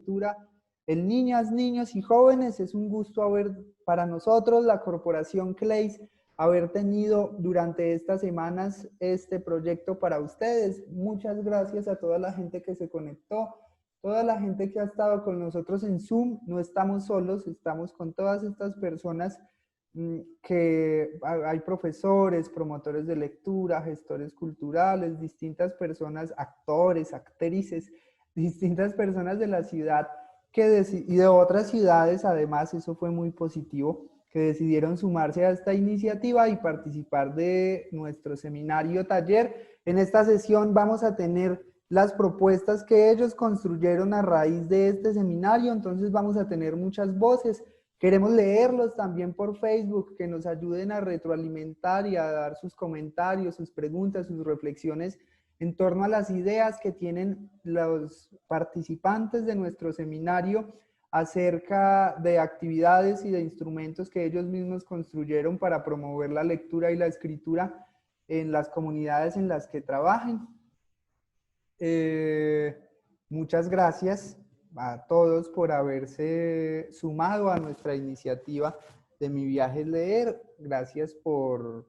lectura en niñas, niños y jóvenes. Es un gusto para nosotros, la Corporación CLEIS, haber tenido durante estas semanas este proyecto para ustedes. Muchas gracias a toda la gente que se conectó, toda la gente que ha estado con nosotros en Zoom. No estamos solos, estamos con todas estas personas que hay profesores, promotores de lectura, gestores culturales, distintas personas, actores, actrices, distintas personas de la ciudad y de otras ciudades. Además, eso fue muy positivo, que decidieron sumarse a esta iniciativa y participar de nuestro seminario taller. En esta sesión vamos a tener las propuestas que ellos construyeron a raíz de este seminario, entonces vamos a tener muchas voces. Queremos leerlos también por Facebook, que nos ayuden a retroalimentar y a dar sus comentarios, sus preguntas, sus reflexiones en torno a las ideas que tienen los participantes de nuestro seminario acerca de actividades y de instrumentos que ellos mismos construyeron para promover la lectura y la escritura en las comunidades en las que trabajen. Muchas gracias a todos por haberse sumado a nuestra iniciativa de Mi Viaje es Leer. Gracias por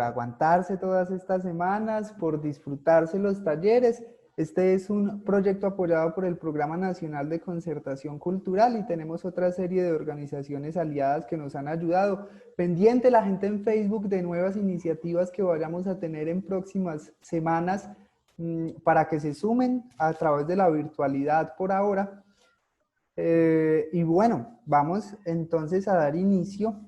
aguantarse todas estas semanas, por disfrutarse los talleres. Este es un proyecto apoyado por el Programa Nacional de Concertación Cultural y tenemos otra serie de organizaciones aliadas que nos han ayudado. Pendiente la gente en Facebook de nuevas iniciativas que vayamos a tener en próximas semanas para que se sumen a través de la virtualidad por ahora. Y bueno, vamos entonces a dar inicio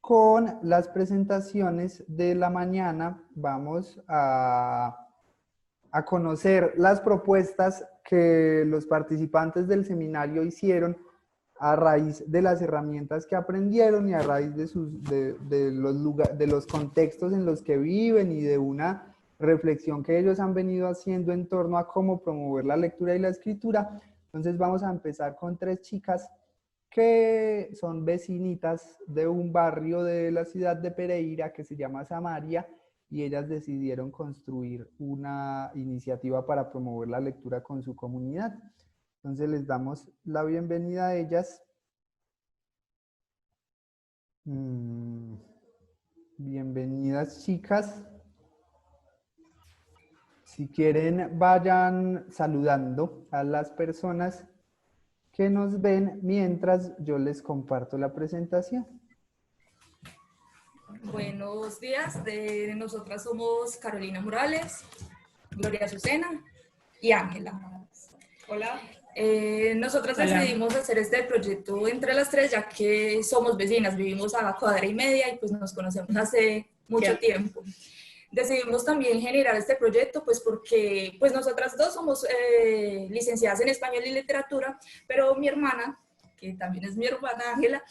con las presentaciones de la mañana. Vamos a conocer las propuestas que los participantes del seminario hicieron a raíz de las herramientas que aprendieron y a raíz de los contextos en los que viven y de una reflexión que ellos han venido haciendo en torno a cómo promover la lectura y la escritura. Entonces vamos a empezar con 3 chicas que son vecinitas de un barrio de la ciudad de Pereira que se llama Samaria, y ellas decidieron construir una iniciativa para promover la lectura con su comunidad. Entonces les damos la bienvenida a ellas. Bienvenidas, chicas. Si quieren, vayan saludando a las personas que nos ven mientras yo les comparto la presentación. Buenos días, nosotras somos Carolina Morales, Gloria Azucena y Ángela. Hola. Nosotras decidimos hacer este proyecto entre las 3, ya que somos vecinas, vivimos a cuadra y media y pues nos conocemos hace mucho tiempo. Decidimos también generar este proyecto pues porque pues nosotras 2 somos licenciadas en Español y Literatura, pero mi hermana, que también es mi hermana Ángela,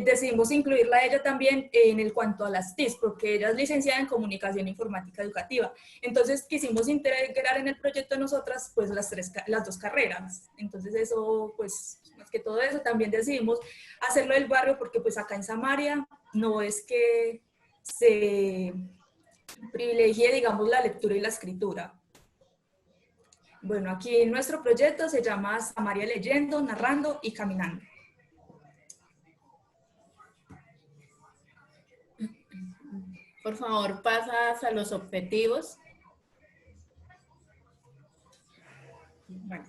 decidimos incluirla a ella también en el cuanto a las TIC, porque ella es licenciada en Comunicación Informática Educativa. Entonces quisimos integrar en el proyecto de nosotras pues las 2 carreras. Entonces eso, pues más que todo eso, también decidimos hacerlo del barrio porque pues acá en Samaria no es que se privilegie, digamos, la lectura y la escritura. Bueno, aquí nuestro proyecto se llama Samaria Leyendo, Narrando y Caminando. Por favor, pasas a los objetivos. Bueno,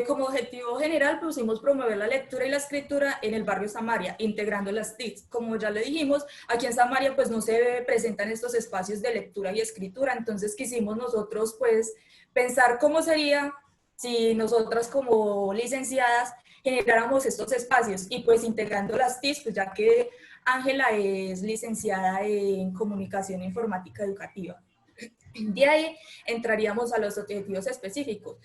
como objetivo general pusimos promover la lectura y la escritura en el barrio Samaria, integrando las TIC. Como ya le dijimos, aquí en Samaria pues no se presentan estos espacios de lectura y escritura, entonces quisimos nosotros pues pensar cómo sería si nosotras como licenciadas generáramos estos espacios y pues integrando las TIC, pues ya que Ángela es licenciada en Comunicación Informática Educativa. De ahí entraríamos a los objetivos específicos.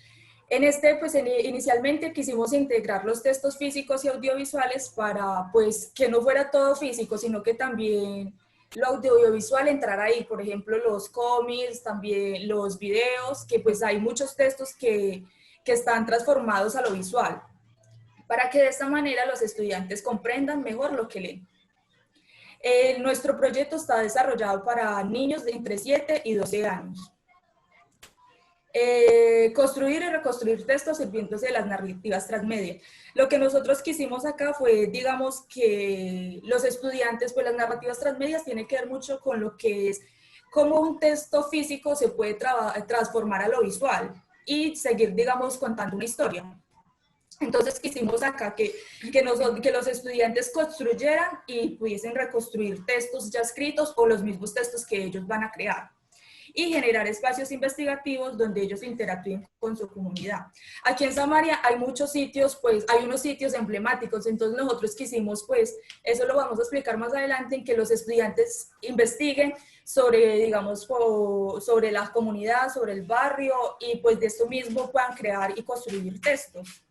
En este, pues inicialmente quisimos integrar los textos físicos y audiovisuales para, pues, que no fuera todo físico, sino que también lo audiovisual entrara ahí, por ejemplo, los cómics, también los videos, que pues hay muchos textos que están transformados a lo visual, para que de esta manera los estudiantes comprendan mejor lo que leen. Nuestro proyecto está desarrollado para niños de entre 7 y 12 años. construir y reconstruir textos sirviéndose de las narrativas transmedia. Lo que nosotros quisimos acá fue, digamos, que los estudiantes, pues las narrativas transmedias tienen que ver mucho con lo que es cómo un texto físico se puede transformar a lo visual y seguir, digamos, contando una historia. Entonces quisimos acá que los estudiantes construyeran y pudiesen reconstruir textos ya escritos o los mismos textos que ellos van a crear y generar espacios investigativos donde ellos interactúen con su comunidad. Aquí en Samaria hay muchos sitios, pues hay unos sitios emblemáticos, entonces nosotros quisimos, pues eso lo vamos a explicar más adelante, en que los estudiantes investiguen sobre, digamos, sobre la comunidad, sobre el barrio, y pues de esto mismo puedan crear y construir textos.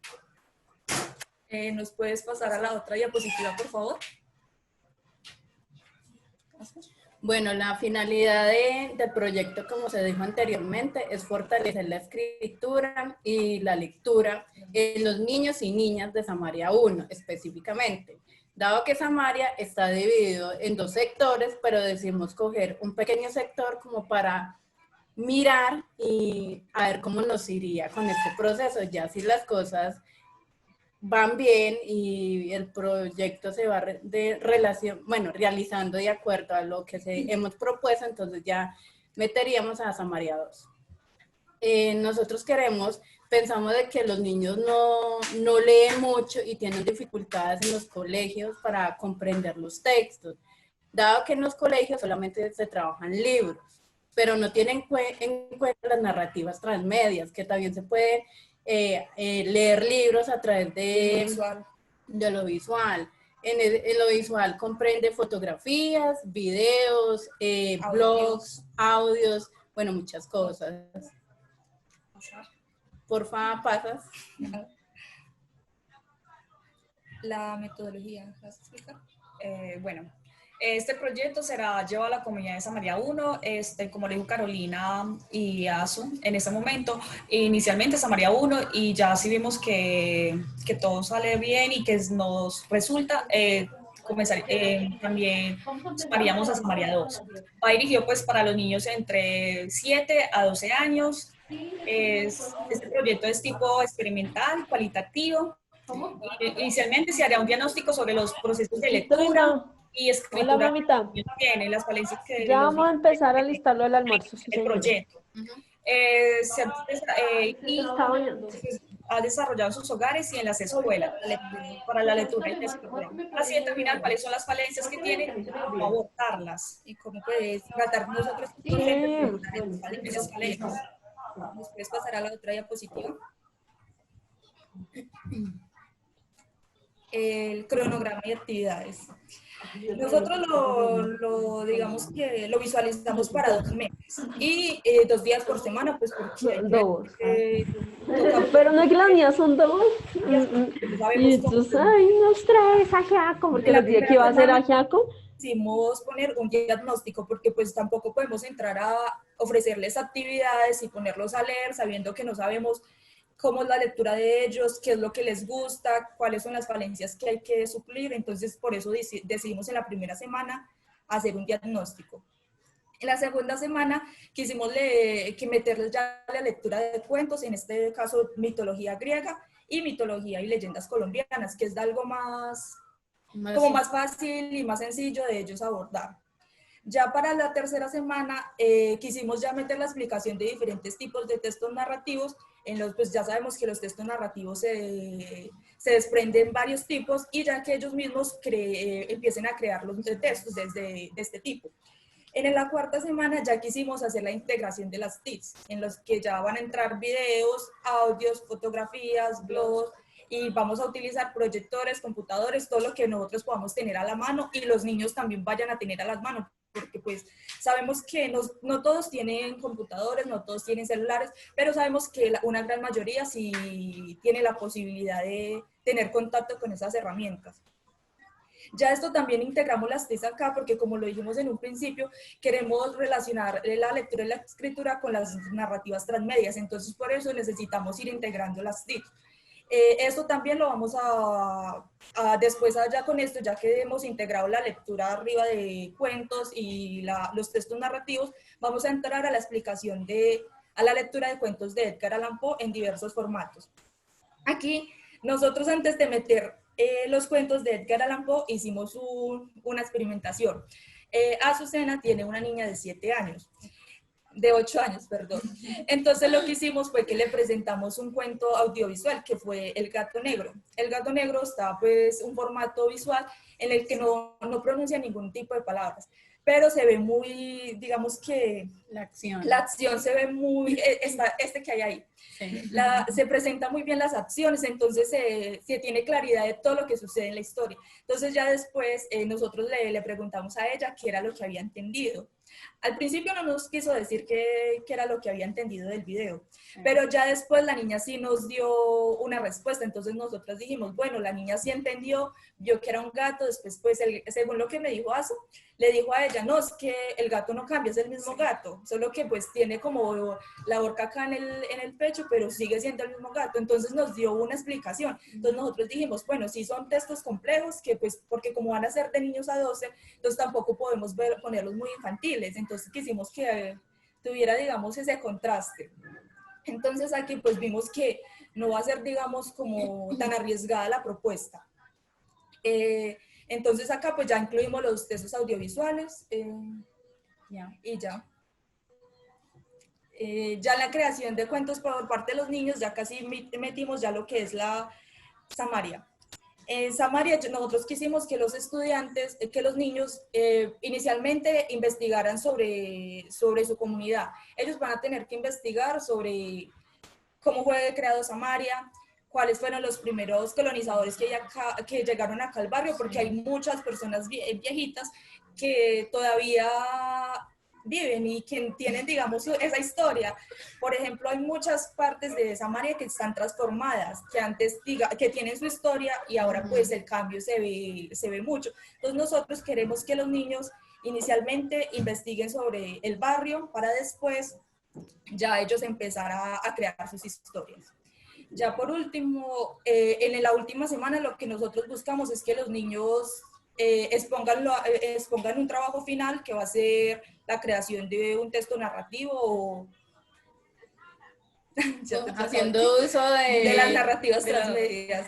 ¿Nos puedes pasar a la otra diapositiva, por favor? Bueno, la finalidad del proyecto, como se dijo anteriormente, es fortalecer la escritura y la lectura en los niños y niñas de Samaria 1 específicamente. Dado que Samaria está dividido en 2 sectores, pero decidimos coger un pequeño sector como para mirar y a ver cómo nos iría con este proceso, ya si las cosas van bien y el proyecto se va realizando de acuerdo a lo que hemos propuesto, entonces ya meteríamos a Samaria 2. Nosotros pensamos de que los niños no leen mucho y tienen dificultades en los colegios para comprender los textos, dado que en los colegios solamente se trabajan libros, pero no tienen en cuenta las narrativas transmedias, que también se puede leer libros a través de lo visual. En lo visual comprende fotografías, videos, blogs, audios, bueno, muchas cosas. Porfa, pasas. La metodología, ¿vas a explicar? Bueno, este proyecto será llevado a la comunidad de Samaria 1, como le dijo Carolina y Azu, en este momento, inicialmente Samaria 1, y ya si vimos que todo sale bien y que nos resulta, también sumaríamos a Samaria 2. Va dirigido pues para los niños entre 7 a 12 años. Este proyecto es tipo experimental, cualitativo. Inicialmente se haría un diagnóstico sobre los procesos de lectura y escritura. Hola, mamita. Que tiene, las falencias que Ya vamos a empezar a listarlo del almuerzo. Sí, el proyecto. Ha desarrollado en sus hogares y en las escuelas para la lectura y la escritura. Así determinar cuáles son las falencias que tienen, cómo abordarlas y cómo puedes tratar nosotros esas falencias. ¿Nos puedes pasar a la otra diapositiva? El cronograma de actividades. Nosotros digamos que lo visualizamos para 2 meses y 2 días por semana, pues porque... Pero no es que las mías son 2. Y tú nos traes a Giaco, porque les dije que iba a hacer a Giaco. Quisimos poner un diagnóstico porque pues tampoco podemos entrar a ofrecerles actividades y ponerlos a leer sabiendo que no sabemos cómo es la lectura de ellos, qué es lo que les gusta, cuáles son las falencias que hay que suplir. Entonces, por eso decidimos en la primera semana hacer un diagnóstico. En la segunda semana quisimos que meterles ya la lectura de cuentos, en este caso mitología griega y mitología y leyendas colombianas, que es de algo más fácil y más sencillo de ellos abordar. Ya para la tercera semana quisimos ya meter la explicación de diferentes tipos de textos narrativos. Pues ya sabemos que los textos narrativos se desprenden varios tipos y ya que ellos mismos empiecen a crear los textos de este tipo. En la cuarta semana ya quisimos hacer la integración de las TICs, en los que ya van a entrar videos, audios, fotografías, blogs, y vamos a utilizar proyectores, computadores, todo lo que nosotros podamos tener a la mano y los niños también vayan a tener a las manos, porque pues sabemos que no todos tienen computadores, no todos tienen celulares, pero sabemos que una gran mayoría sí tiene la posibilidad de tener contacto con esas herramientas. Ya esto también integramos las TICs acá porque como lo dijimos en un principio, queremos relacionar la lectura y la escritura con las narrativas transmedias, entonces por eso necesitamos ir integrando las TICs. Esto también lo vamos después allá con esto, ya que hemos integrado la lectura arriba de cuentos y los textos narrativos, vamos a entrar a la explicación de a la lectura de cuentos de Edgar Allan Poe en diversos formatos. Aquí, nosotros antes de meter los cuentos de Edgar Allan Poe hicimos una experimentación. Azucena tiene una niña de 7 años. De 8 años, perdón. Entonces lo que hicimos fue que le presentamos un cuento audiovisual que fue El Gato Negro. El Gato Negro está pues un formato visual en el que no pronuncia ningún tipo de palabras, pero se ve muy, digamos que La acción se ve muy, este que hay ahí. Sí. Se presenta muy bien las acciones, entonces se tiene claridad de todo lo que sucede en la historia. Entonces ya después nosotros le preguntamos a ella qué era lo que había entendido. Al principio no nos quiso decir qué era lo que había entendido del video, pero ya después la niña sí nos dio una respuesta, entonces nosotros dijimos, bueno, la niña sí entendió, vio que era un gato, después pues según lo que me dijo Azu, le dijo a ella, no, es que el gato no cambia, es el mismo gato, solo que pues tiene como la boca acá en el pecho, pero sigue siendo el mismo gato, entonces nos dio una explicación, entonces nosotros dijimos, bueno, sí son textos complejos, que pues, porque como van a ser de niños a 12, entonces tampoco podemos ponerlos muy infantiles, entonces quisimos que tuviera, digamos, ese contraste. Entonces aquí pues vimos que no va a ser, digamos, como tan arriesgada la propuesta. Entonces acá pues ya incluimos los textos audiovisuales y ya. Ya la creación de cuentos por parte de los niños, ya casi metimos ya lo que es la Samaria. En Samaria nosotros quisimos que los estudiantes, que los niños inicialmente investigaran sobre su comunidad. Ellos van a tener que investigar sobre cómo fue creado Samaria, cuáles fueron los primeros colonizadores que llegaron acá al barrio, porque hay muchas personas viejitas que todavía viven y que tienen, digamos, esa historia. Por ejemplo, hay muchas partes de Samaria que están transformadas, que antes, que tienen su historia y ahora pues el cambio se ve mucho. Entonces nosotros queremos que los niños inicialmente investiguen sobre el barrio para después ya ellos empezar a crear sus historias. Ya por último, en la última semana lo que nosotros buscamos es que los niños expongan un trabajo final que va a ser la creación de un texto narrativo o haciendo uso de las narrativas transmedias.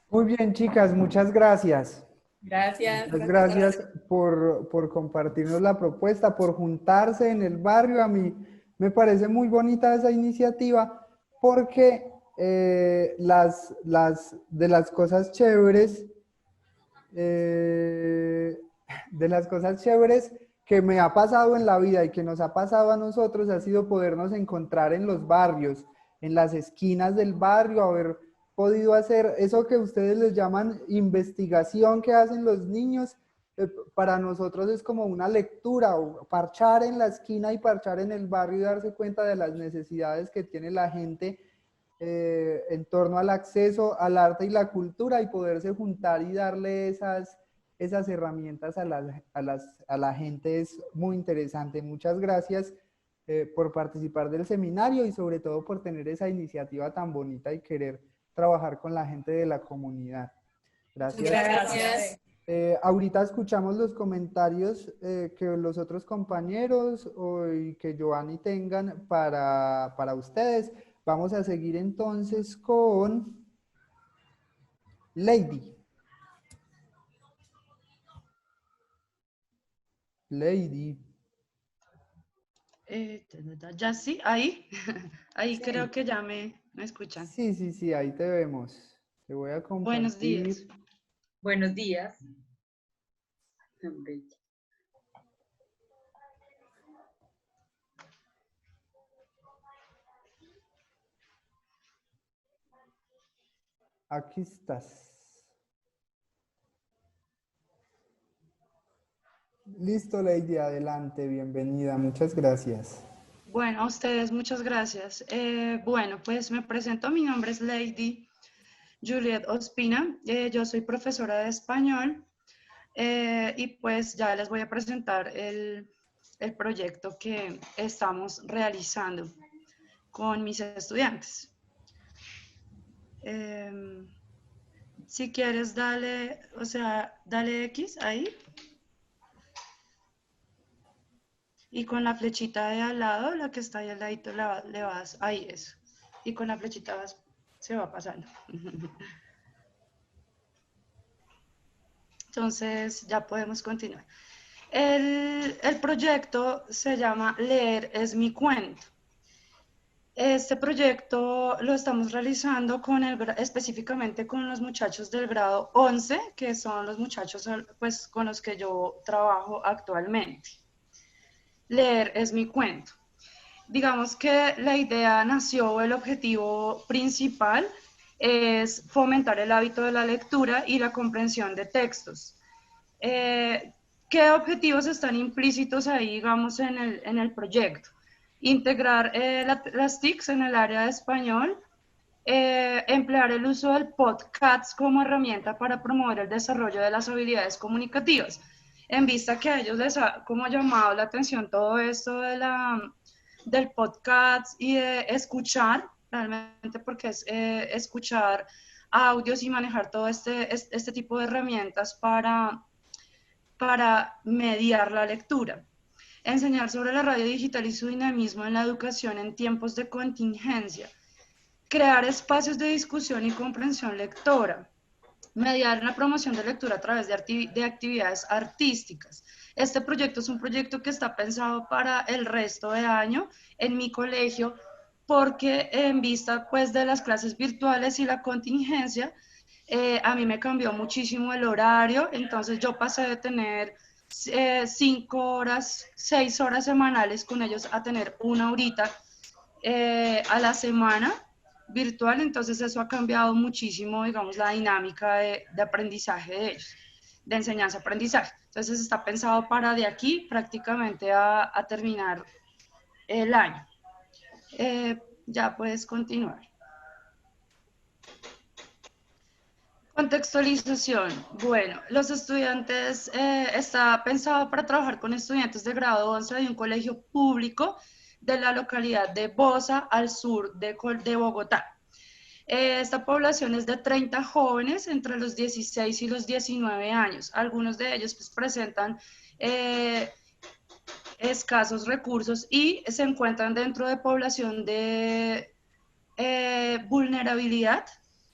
Muy bien, chicas, muchas gracias. Gracias. Muchas gracias por compartirnos la propuesta, por juntarse en el barrio. A mí me parece muy bonita esa iniciativa porque de las cosas chéveres, que me ha pasado en la vida y que nos ha pasado a nosotros ha sido podernos encontrar en los barrios, en las esquinas del barrio, haber podido hacer eso que ustedes les llaman investigación que hacen los niños. Para nosotros es como una lectura, o parchar en la esquina y parchar en el barrio y darse cuenta de las necesidades que tiene la gente en torno al acceso al arte y la cultura y poderse juntar y darle esas herramientas a la gente es muy interesante. Muchas gracias por participar del seminario y sobre todo por tener esa iniciativa tan bonita y querer trabajar con la gente de la comunidad. Gracias. Gracias. Ahorita escuchamos los comentarios que los otros compañeros y que Giovanni tengan para ustedes. Vamos a seguir entonces con Lady. Lady. Ya sí, ahí. Ahí Sí. creo que ya me escuchan. Sí, ahí te vemos. Te voy a compartir. Buenos días. Buenos días. Aquí estás. Listo, Lady, adelante, bienvenida, muchas gracias. Bueno, a ustedes muchas gracias. Bueno, pues me presento, mi nombre es Lady Juliet Ospina, yo soy profesora de español y pues ya les voy a presentar el proyecto que estamos realizando con mis estudiantes. Si quieres, dale X ahí. y con la flechita de al lado, la que está ahí al ladito, le vas, ahí eso. Y con la flechita se va pasando. Entonces ya podemos continuar. El proyecto se llama Leer es mi cuento. Este proyecto lo estamos realizando específicamente con los muchachos del grado 11, que son los muchachos pues, con los que yo trabajo actualmente. Leer es mi cuento. Digamos que la idea nació, el objetivo principal es fomentar el hábito de la lectura y la comprensión de textos. ¿Qué objetivos están implícitos ahí, digamos, en el proyecto? Integrar las TICs en el área de español, emplear el uso del podcast como herramienta para promover el desarrollo de las habilidades comunicativas, en vista que a ellos les ha como llamado la atención todo esto del podcast y de escuchar, realmente porque es escuchar audios y manejar todo este tipo de herramientas para mediar la lectura. Enseñar sobre la radio digital y su dinamismo en la educación en tiempos de contingencia. Crear espacios de discusión y comprensión lectora. Mediar la promoción de lectura a través de actividades artísticas. Este proyecto es un proyecto que está pensado para el resto de año en mi colegio, porque en vista pues de las clases virtuales y la contingencia, a mí me cambió muchísimo el horario, entonces yo pasé de tener 5 horas, 6 horas semanales con ellos a tener 1 horita a la semana virtual, entonces eso ha cambiado muchísimo, digamos, la dinámica de aprendizaje de ellos, de enseñanza-aprendizaje. Entonces está pensado para de aquí prácticamente a terminar el año. Ya puedes continuar. Contextualización. Bueno, los estudiantes, está pensado para trabajar con estudiantes de grado 11 de un colegio público de la localidad de Bosa, al sur de Bogotá. Esta población es de 30 jóvenes entre los 16 y los 19 años. Algunos de ellos pues, presentan escasos recursos y se encuentran dentro de población de vulnerabilidad,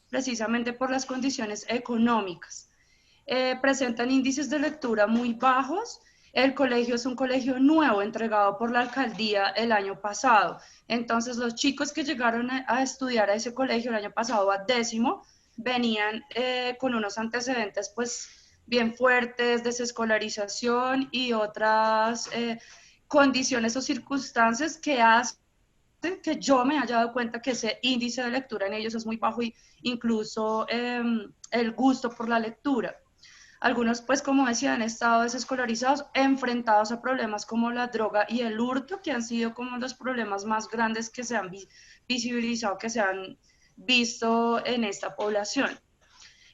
precisamente por las condiciones económicas. Presentan índices de lectura muy bajos. El colegio es un colegio nuevo entregado por la alcaldía el año pasado. Entonces los chicos que llegaron a estudiar a ese colegio el año pasado a 10º venían con unos antecedentes pues bien fuertes, desescolarización y otras condiciones o circunstancias que hacen que yo me haya dado cuenta que ese índice de lectura en ellos es muy bajo y incluso el gusto por la lectura. Algunos, pues como decía, han estado desescolarizados, enfrentados a problemas como la droga y el hurto, que han sido como los problemas más grandes que se han visibilizado, que se han visto en esta población.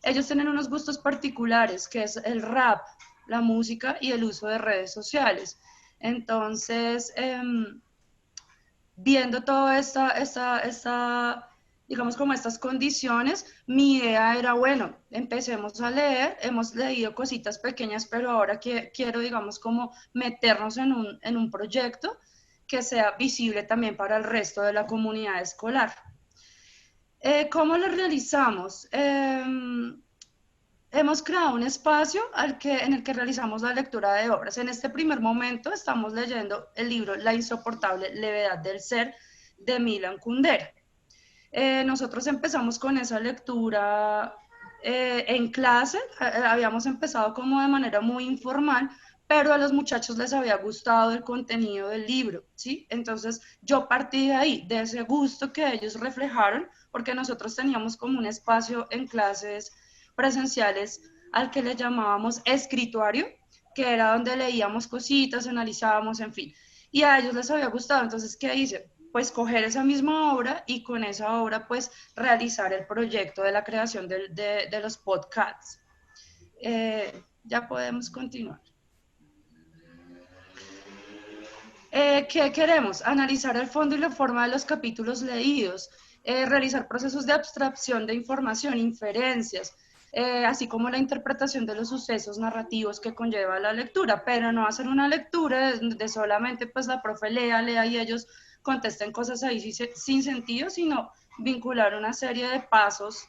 Ellos tienen unos gustos particulares, que es el rap, la música y el uso de redes sociales. Entonces, viendo toda digamos como estas condiciones, mi idea era, bueno, empecemos a leer, hemos leído cositas pequeñas, pero ahora quiero, digamos, como meternos en un proyecto que sea visible también para el resto de la comunidad escolar. ¿Cómo lo realizamos? Hemos creado un espacio en el que realizamos la lectura de obras. En este primer momento estamos leyendo el libro La insoportable levedad del ser, de Milan Kundera. Nosotros empezamos con esa lectura en clase, habíamos empezado como de manera muy informal, pero a los muchachos les había gustado el contenido del libro, ¿sí? Entonces yo partí de ahí, de ese gusto que ellos reflejaron, porque nosotros teníamos como un espacio en clases presenciales al que le llamábamos escrituario, que era donde leíamos cositas, analizábamos, en fin, y a ellos les había gustado. Entonces, ¿qué hice? Pues coger esa misma obra y con esa obra pues realizar el proyecto de la creación de los podcasts. Ya podemos continuar. ¿Qué queremos? Analizar el fondo y la forma de los capítulos leídos, realizar procesos de abstracción de información, inferencias, así como la interpretación de los sucesos narrativos que conlleva la lectura, pero no hacer una lectura de solamente pues la profe lea y ellos contesten cosas ahí sin sentido, sino vincular una serie de pasos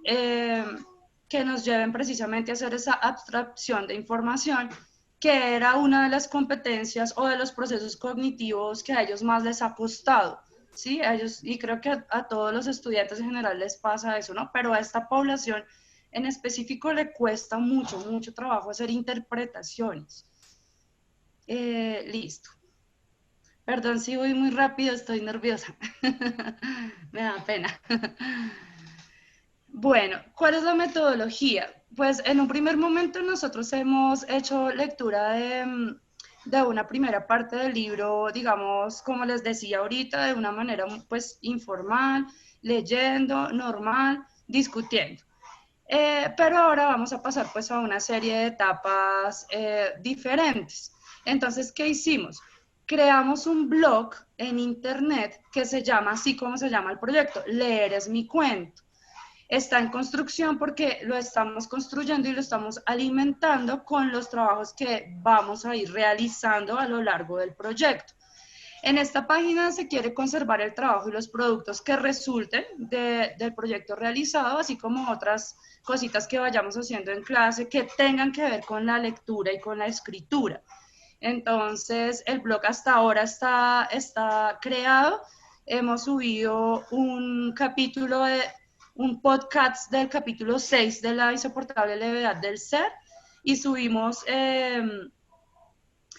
que nos lleven precisamente a hacer esa abstracción de información, que era una de las competencias o de los procesos cognitivos que a ellos más les ha costado, ¿sí? A ellos, y creo que a todos los estudiantes en general les pasa eso, ¿no? Pero a esta población en específico le cuesta mucho trabajo hacer interpretaciones. Listo. Perdón si voy muy rápido, estoy nerviosa. Me da pena. Bueno, ¿cuál es la metodología? Pues en un primer momento nosotros hemos hecho lectura de una primera parte del libro, digamos, como les decía ahorita, de una manera pues informal, leyendo, normal, discutiendo. Pero ahora vamos a pasar pues a una serie de etapas diferentes. Entonces, ¿qué hicimos? Creamos un blog en internet que se llama, así como se llama el proyecto, Leer es mi cuento. Está en construcción porque lo estamos construyendo y lo estamos alimentando con los trabajos que vamos a ir realizando a lo largo del proyecto. En esta página se quiere conservar el trabajo y los productos que resulten del proyecto realizado, así como otras cositas que vayamos haciendo en clase que tengan que ver con la lectura y con la escritura. Entonces, el blog hasta ahora está creado. Hemos subido un capítulo un podcast del capítulo 6 de la insoportable levedad del ser y subimos,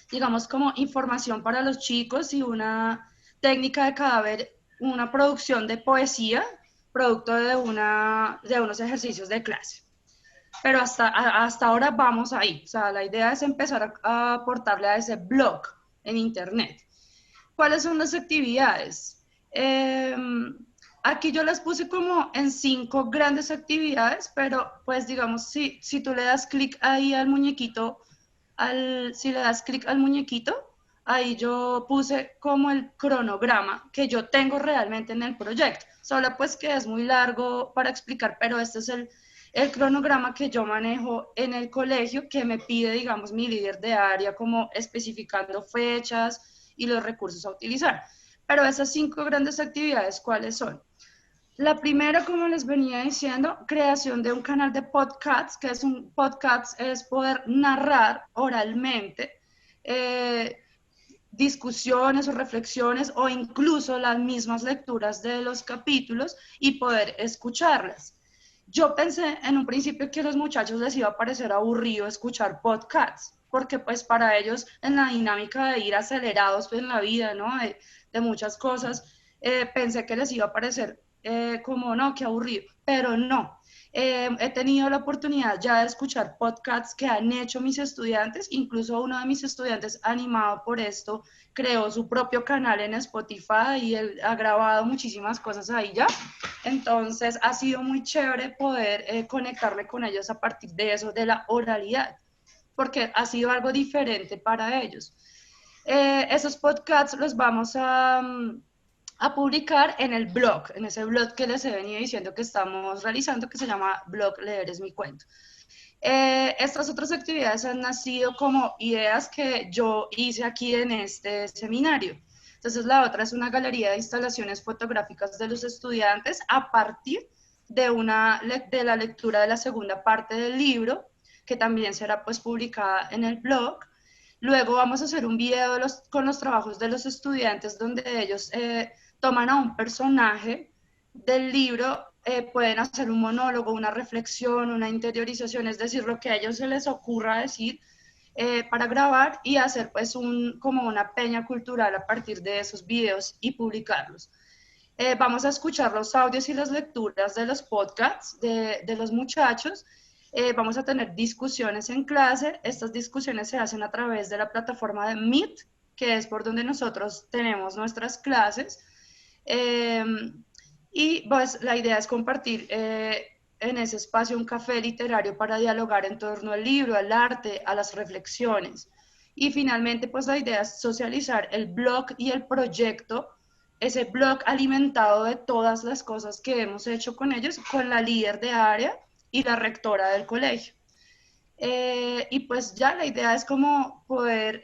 digamos, como información para los chicos y una técnica de cadáver, una producción de poesía, producto de unos ejercicios de clase. Pero hasta ahora vamos ahí. O sea, la idea es empezar a aportarle a ese blog en internet. ¿Cuáles son las actividades? Aquí yo las puse como en 5 grandes actividades, pero pues digamos, si tú le das clic ahí al muñequito, si le das clic al muñequito, ahí yo puse como el cronograma que yo tengo realmente en el proyecto. Solo pues que es muy largo para explicar, pero este es el cronograma que yo manejo en el colegio, que me pide, digamos, mi líder de área, como especificando fechas y los recursos a utilizar. Pero esas 5 grandes actividades, ¿cuáles son? La primera, como les venía diciendo, creación de un canal de podcasts, que es un podcast, es poder narrar oralmente discusiones o reflexiones o incluso las mismas lecturas de los capítulos y poder escucharlas. Yo pensé en un principio que a los muchachos les iba a parecer aburrido escuchar podcasts, porque pues para ellos en la dinámica de ir acelerados pues, en la vida, ¿no? De muchas cosas, pensé que les iba a parecer como no, qué aburrido, pero no. He tenido la oportunidad ya de escuchar podcasts que han hecho mis estudiantes, incluso uno de mis estudiantes animado por esto creó su propio canal en Spotify y él ha grabado muchísimas cosas ahí ya. Entonces ha sido muy chévere poder conectarme con ellos a partir de eso, de la oralidad, porque ha sido algo diferente para ellos. Esos podcasts los vamos a publicar en el blog, en ese blog que les he venido diciendo que estamos realizando, que se llama Blog Leer es mi cuento. Estas otras actividades han nacido como ideas que yo hice aquí en este seminario. Entonces la otra es una galería de instalaciones fotográficas de los estudiantes a partir de la lectura de la segunda parte del libro, que también será pues publicada en el blog. Luego vamos a hacer un video con los trabajos de los estudiantes donde ellos toman a un personaje del libro, pueden hacer un monólogo, una reflexión, una interiorización, es decir, lo que a ellos se les ocurra decir para grabar y hacer pues como una peña cultural a partir de esos videos y publicarlos. Vamos a escuchar los audios y las lecturas de los podcasts de los muchachos. Vamos a tener discusiones en clase. Estas discusiones se hacen a través de la plataforma de Meet, que es por donde nosotros tenemos nuestras clases. Y pues la idea es compartir en ese espacio un café literario para dialogar en torno al libro, al arte, a las reflexiones. Y finalmente pues la idea es socializar el blog y el proyecto, ese blog alimentado de todas las cosas que hemos hecho con ellos, con la líder de área, y la rectora del colegio. Y pues ya la idea es como poder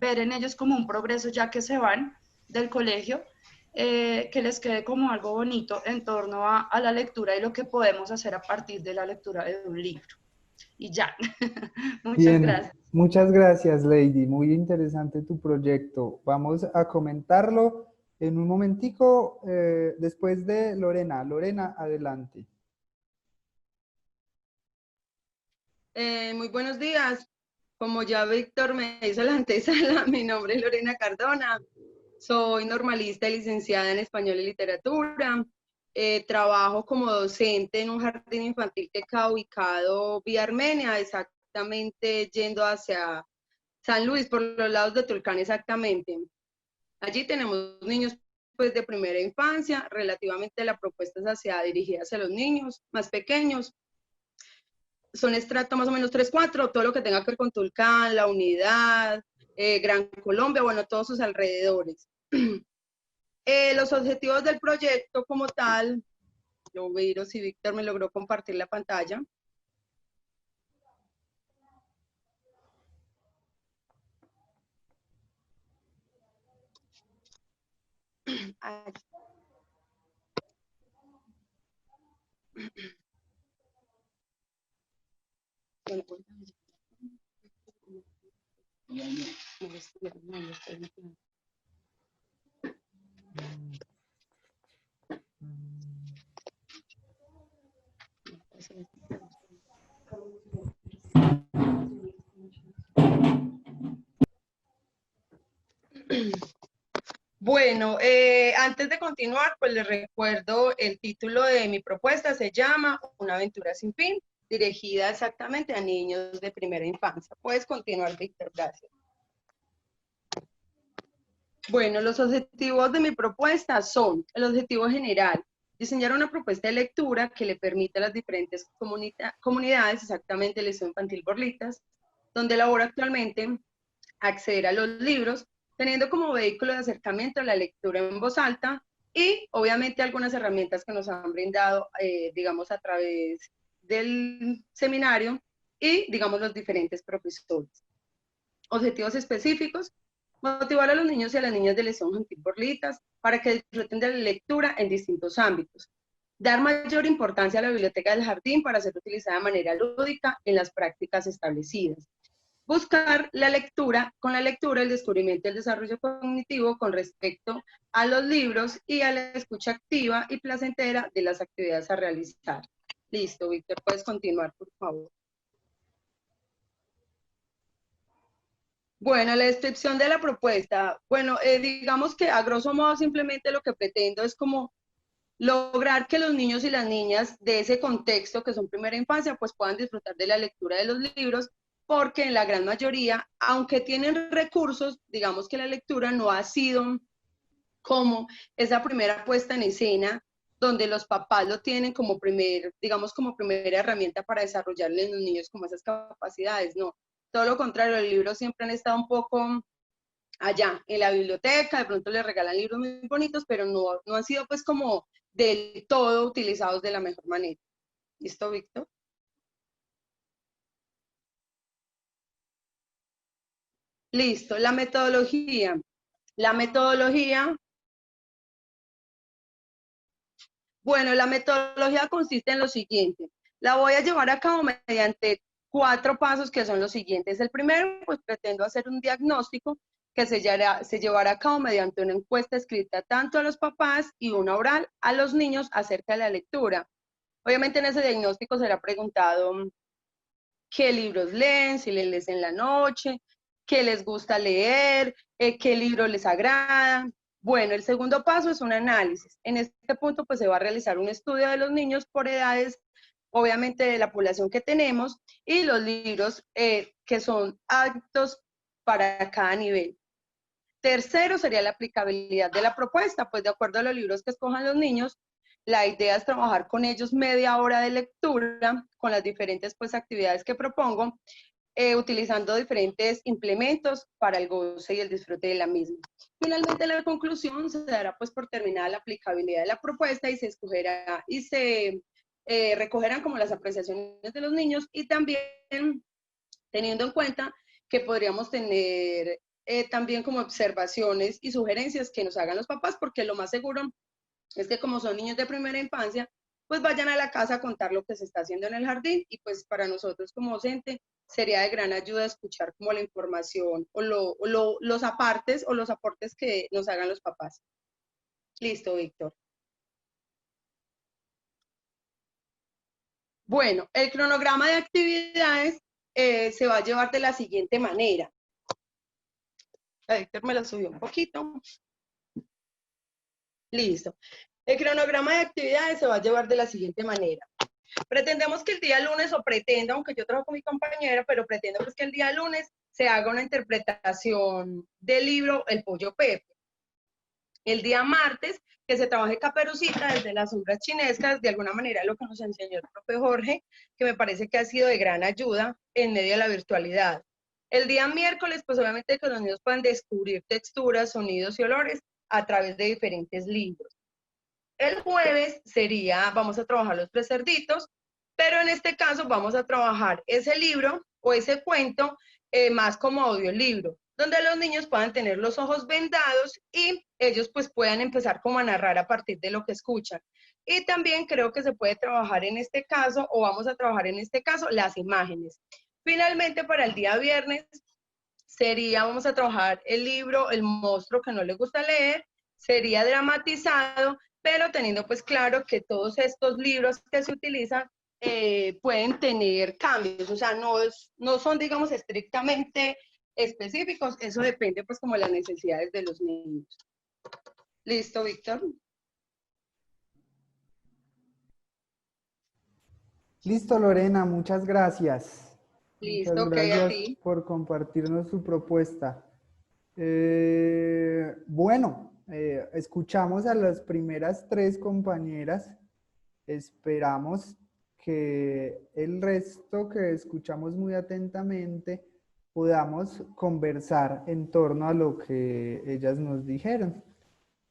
ver en ellos como un progreso ya que se van del colegio, que les quede como algo bonito en torno a la lectura y lo que podemos hacer a partir de la lectura de un libro. Y ya, muchas Bien, gracias. muchas gracias, Lady. Muy interesante tu proyecto. Vamos a comentarlo en un momentico después de Lorena. Lorena, adelante. Muy buenos días. Como ya Víctor me hizo la antesala, mi nombre es Lorena Cardona. Soy normalista y licenciada en Español y Literatura. Trabajo como docente en un jardín infantil que queda ubicado vía Armenia, exactamente yendo hacia San Luis, por los lados de Tulcán exactamente. Allí tenemos niños pues, de primera infancia, relativamente la propuesta es dirigida hacia los niños más pequeños. Son estrato más o menos 3-4, todo lo que tenga que ver con Tulcán, La Unidad, Gran Colombia, bueno, todos sus alrededores. Los objetivos del proyecto como tal, yo veo si Víctor me logró compartir la pantalla. Bueno, antes de continuar, pues les recuerdo el título de mi propuesta, se llama Una aventura sin fin, dirigida exactamente a niños de primera infancia. Puedes continuar, Víctor, gracias. Bueno, los objetivos de mi propuesta son, el objetivo general, diseñar una propuesta de lectura que le permita a las diferentes comunidades, exactamente el Liceo Infantil Borlitas, donde laboro actualmente, acceder a los libros, teniendo como vehículo de acercamiento a la lectura en voz alta y obviamente algunas herramientas que nos han brindado, digamos, a través del seminario y, digamos, los diferentes profesores. Objetivos específicos: motivar a los niños y a las niñas del Liceo Infantil Borlitas para que disfruten de la lectura en distintos ámbitos. Dar mayor importancia a la biblioteca del jardín para ser utilizada de manera lúdica en las prácticas establecidas. Buscar la lectura, con la lectura, el descubrimiento y el desarrollo cognitivo con respecto a los libros y a la escucha activa y placentera de las actividades a realizar. Listo, Víctor, puedes continuar, por favor. Bueno, la descripción de la propuesta. Bueno, digamos que a grosso modo simplemente lo que pretendo es como lograr que los niños y las niñas de ese contexto, que son primera infancia, pues puedan disfrutar de la lectura de los libros, porque en la gran mayoría, aunque tienen recursos, digamos que la lectura no ha sido como esa primera puesta en escena, donde los papás lo tienen como digamos como primera herramienta para desarrollarle en los niños como esas capacidades, no. Todo lo contrario, los libros siempre han estado un poco allá, en la biblioteca, de pronto les regalan libros muy bonitos, pero no han sido pues como del todo utilizados de la mejor manera. ¿Listo, Víctor? Listo, la metodología. La metodología, bueno, la metodología consiste en lo siguiente. La voy a llevar a cabo mediante 4 pasos que son los siguientes. El primero, pues pretendo hacer un diagnóstico que se llevará a cabo mediante una encuesta escrita tanto a los papás y una oral a los niños acerca de la lectura. Obviamente en ese diagnóstico será preguntado qué libros leen, si les leen en la noche, qué les gusta leer, qué libro les agrada. Bueno, el segundo paso es un análisis. En este punto pues se va a realizar un estudio de los niños por edades, obviamente de la población que tenemos, y los libros que son aptos para cada nivel. Tercero sería la aplicabilidad de la propuesta, pues de acuerdo a los libros que escojan los niños, la idea es trabajar con ellos media hora de lectura, con las diferentes pues actividades que propongo, utilizando diferentes implementos para el goce y el disfrute de la misma. Finalmente, la conclusión se dará pues por terminada la aplicabilidad de la propuesta y se escogerá y se recogerán como las apreciaciones de los niños y también teniendo en cuenta que podríamos tener también como observaciones y sugerencias que nos hagan los papás, porque lo más seguro es que como son niños de primera infancia, pues vayan a la casa a contar lo que se está haciendo en el jardín y pues para nosotros como docente sería de gran ayuda escuchar como la información o los apartes o los aportes que nos hagan los papás. Listo, Víctor. Bueno, el cronograma de actividades se va a llevar de la siguiente manera. Víctor me lo subió un poquito. Listo. El cronograma de actividades se va a llevar de la siguiente manera. Pretendemos que el día lunes, o pretendo, aunque yo trabajo con mi compañera, pero pretendo pues que el día lunes se haga una interpretación del libro El Pollo Pepe. El día martes, que se trabaje Caperucita desde las sombras chinescas, de alguna manera lo que nos enseñó el profe Jorge, que me parece que ha sido de gran ayuda en medio de la virtualidad. El día miércoles, pues obviamente que los niños puedan descubrir texturas, sonidos y olores a través de diferentes libros. El jueves vamos a trabajar los tres cerditos, pero en este caso vamos a trabajar ese libro o ese cuento más como audiolibro, donde los niños puedan tener los ojos vendados y ellos pues puedan empezar como a narrar a partir de lo que escuchan. Y también creo que se puede trabajar en este caso, o vamos a trabajar en este caso, las imágenes. Finalmente, para el día viernes, vamos a trabajar el libro El monstruo que no le gusta leer, sería dramatizado, pero teniendo pues claro que todos estos libros que se utilizan pueden tener cambios, o sea, no son, digamos, estrictamente específicos, eso depende pues como de las necesidades de los niños. ¿Listo, Víctor? Listo, Lorena, muchas gracias. Listo, Muchas ok, gracias a ti. por compartirnos su propuesta. Bueno, escuchamos a las primeras tres compañeras. Esperamos que el resto que escuchamos muy atentamente podamos conversar en torno a lo que ellas nos dijeron.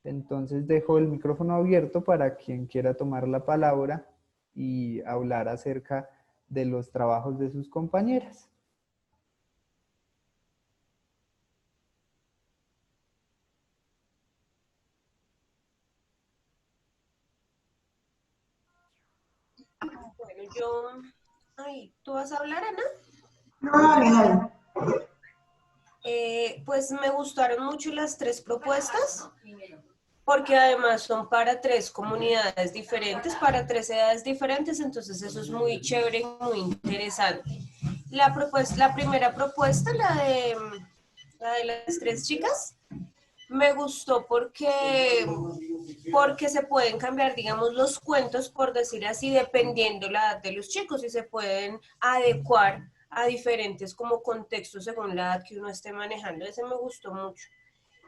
Entonces dejo el micrófono abierto para quien quiera tomar la palabra y hablar acerca de los trabajos de sus compañeras. Bueno, ¿tú vas a hablar, Ana? No, dale, dale. Pues me gustaron mucho las tres propuestas, porque además son para tres comunidades diferentes, para tres edades diferentes, entonces eso es muy chévere y muy interesante. La primera propuesta, la de las tres chicas, me gustó porque se pueden cambiar, digamos, los cuentos, por decir así, dependiendo la edad de los chicos, y se pueden adecuar a diferentes como contextos según la edad que uno esté manejando. Ese me gustó mucho.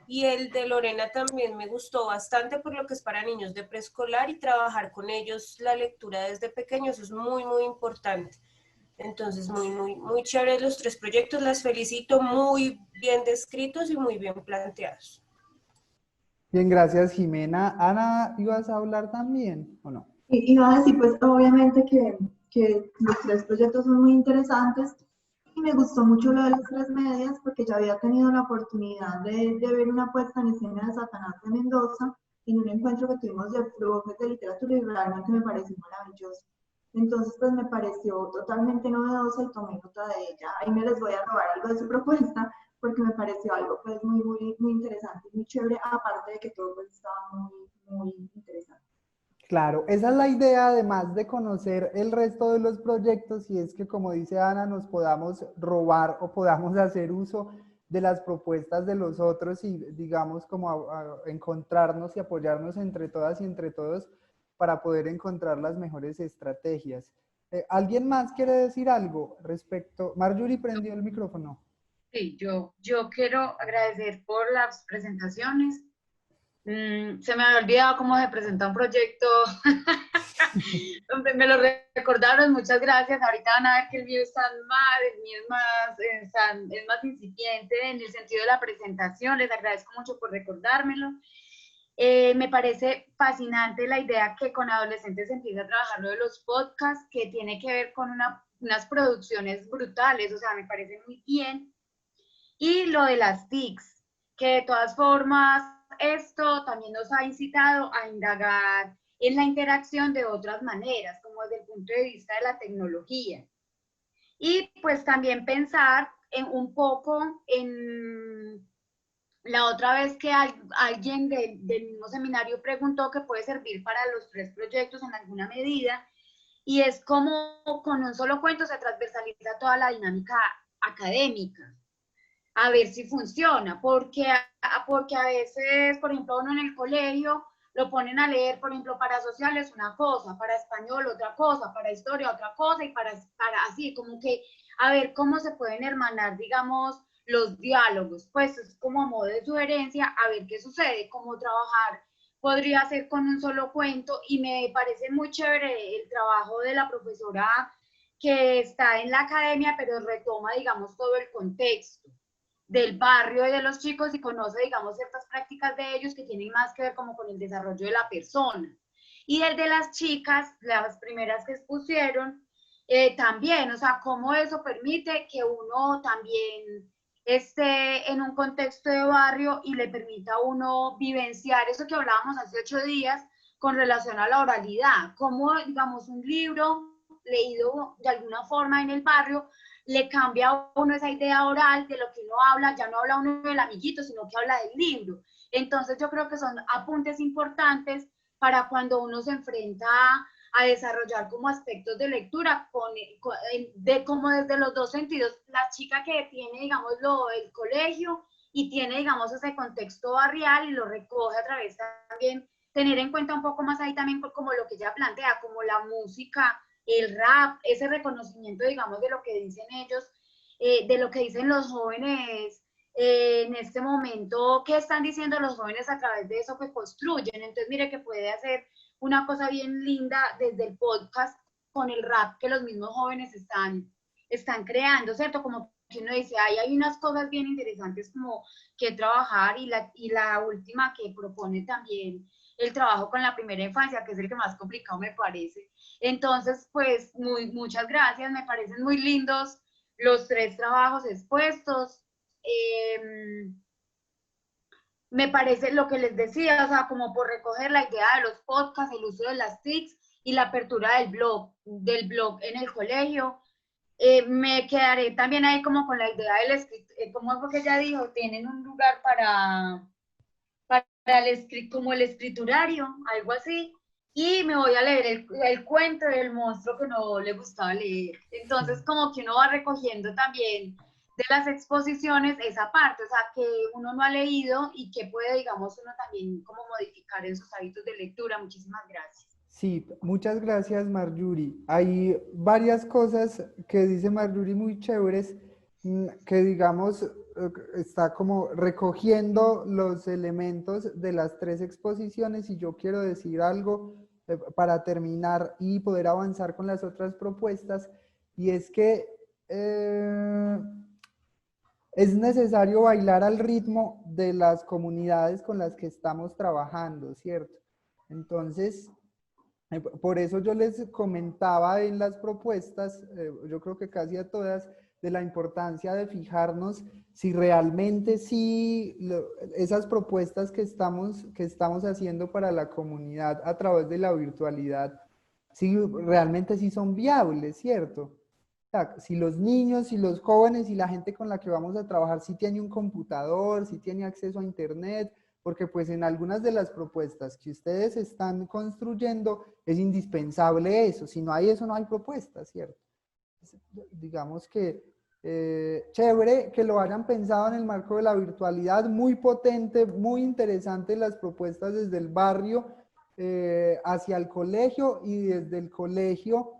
Y el de Lorena también me gustó bastante por lo que es para niños de preescolar y trabajar con ellos la lectura desde pequeños es muy, muy importante. Entonces, muy, muy, muy chévere los tres proyectos, las felicito, muy bien descritos y muy bien planteados. Bien, gracias, Jimena. Ana, ¿ibas a hablar también o no? Iba a decir, pues obviamente que los tres proyectos son muy interesantes y me gustó mucho lo de las tres medias porque ya había tenido la oportunidad de ver una puesta en escena de Satanás de Mendoza en un encuentro que tuvimos de profes de literatura y realmente me pareció maravilloso. Entonces, pues me pareció totalmente novedosa y tomé nota de ella. Ahí me les voy a robar algo de su propuesta porque me pareció algo pues muy, muy, muy interesante, muy chévere, aparte de que todo pues estaba muy, muy interesante. Claro, esa es la idea, además de conocer el resto de los proyectos, y es que, como dice Ana, nos podamos robar o podamos hacer uso de las propuestas de los otros y, digamos, como a encontrarnos y apoyarnos entre todas y entre todos para poder encontrar las mejores estrategias. ¿Alguien más quiere decir algo respecto? Marjorie prendió el micrófono. Sí, yo quiero agradecer por las presentaciones. Se me había olvidado cómo se presenta un proyecto. Me lo recordaron, muchas gracias. Ahorita van a ver que el mío está mal, el mío es más incipiente en el sentido de la presentación. Les agradezco mucho por recordármelo. Me parece fascinante la idea que con adolescentes se empieza a trabajar lo de los podcasts, que tiene que ver con unas producciones brutales, o sea, me parece muy bien. Y lo de las TICs, que de todas formas esto también nos ha incitado a indagar en la interacción de otras maneras, como desde el punto de vista de la tecnología. Y pues también pensar un poco en la otra vez que alguien del mismo seminario preguntó que puede servir para los 3 proyectos en alguna medida, y es como con un solo cuento se transversaliza toda la dinámica académica, a ver si funciona, porque a veces, por ejemplo, uno en el colegio lo ponen a leer, por ejemplo, para sociales una cosa, para español otra cosa, para historia otra cosa, y para así, como que a ver cómo se pueden hermanar, digamos, los diálogos, pues es como a modo de sugerencia, a ver qué sucede, cómo trabajar podría ser con un solo cuento, y me parece muy chévere el trabajo de la profesora que está en la academia, pero retoma, digamos, todo el contexto del barrio y de los chicos y conoce, digamos, ciertas prácticas de ellos que tienen más que ver como con el desarrollo de la persona. Y el de las chicas, las primeras que expusieron, también, o sea, cómo eso permite que uno también esté en un contexto de barrio y le permita a uno vivenciar eso que hablábamos hace 8 días con relación a la oralidad, cómo, digamos, un libro leído de alguna forma en el barrio le cambia a uno esa idea oral de lo que uno habla, ya no habla uno del amiguito, sino que habla del libro. Entonces yo creo que son apuntes importantes para cuando uno se enfrenta a desarrollar como aspectos de lectura, como desde los 2 sentidos. La chica que tiene, digamos, el colegio y tiene, digamos, ese contexto barrial y lo recoge a través también, tener en cuenta un poco más ahí también como lo que ella plantea, como la música, el rap, ese reconocimiento, digamos, de lo que dicen ellos, de lo que dicen los jóvenes en este momento, qué están diciendo los jóvenes a través de eso que construyen. Entonces, mire que puede hacer una cosa bien linda desde el podcast con el rap que los mismos jóvenes están creando, ¿cierto? Como que uno dice, hay unas cosas bien interesantes como que trabajar, y la última que propone también el trabajo con la primera infancia, que es el que más complicado me parece. Entonces, pues, muchas gracias, me parecen muy lindos los 3 trabajos expuestos. Me parece lo que les decía, o sea, como por recoger la idea de los podcasts, el uso de las TICs y la apertura del blog en el colegio. Me quedaré también ahí como con la idea del como es lo que ella dijo, tienen un lugar para como el escriturario, algo así, y me voy a leer el cuento del monstruo que no le gustaba leer. Entonces, como que uno va recogiendo también de las exposiciones esa parte, o sea, que uno no ha leído y que puede, digamos, uno también como modificar en sus hábitos de lectura. Muchísimas gracias. Sí, muchas gracias, Marjorie. Hay varias cosas que dice Marjorie muy chéveres, que digamos, está como recogiendo los elementos de las 3 exposiciones, y yo quiero decir algo para terminar y poder avanzar con las otras propuestas, y es que es necesario bailar al ritmo de las comunidades con las que estamos trabajando, ¿cierto? Entonces, por eso yo les comentaba en las propuestas, yo creo que casi a todas, de la importancia de fijarnos si realmente sí esas propuestas que estamos haciendo para la comunidad a través de la virtualidad, si realmente sí son viables, ¿cierto? Si los niños, si los jóvenes y la gente con la que vamos a trabajar si tiene un computador, si tiene acceso a internet, porque pues en algunas de las propuestas que ustedes están construyendo es indispensable eso. Si no hay eso, no hay propuestas, ¿cierto? Digamos que chévere que lo hayan pensado en el marco de la virtualidad, muy potente, muy interesante las propuestas desde el barrio hacia el colegio, y desde el colegio,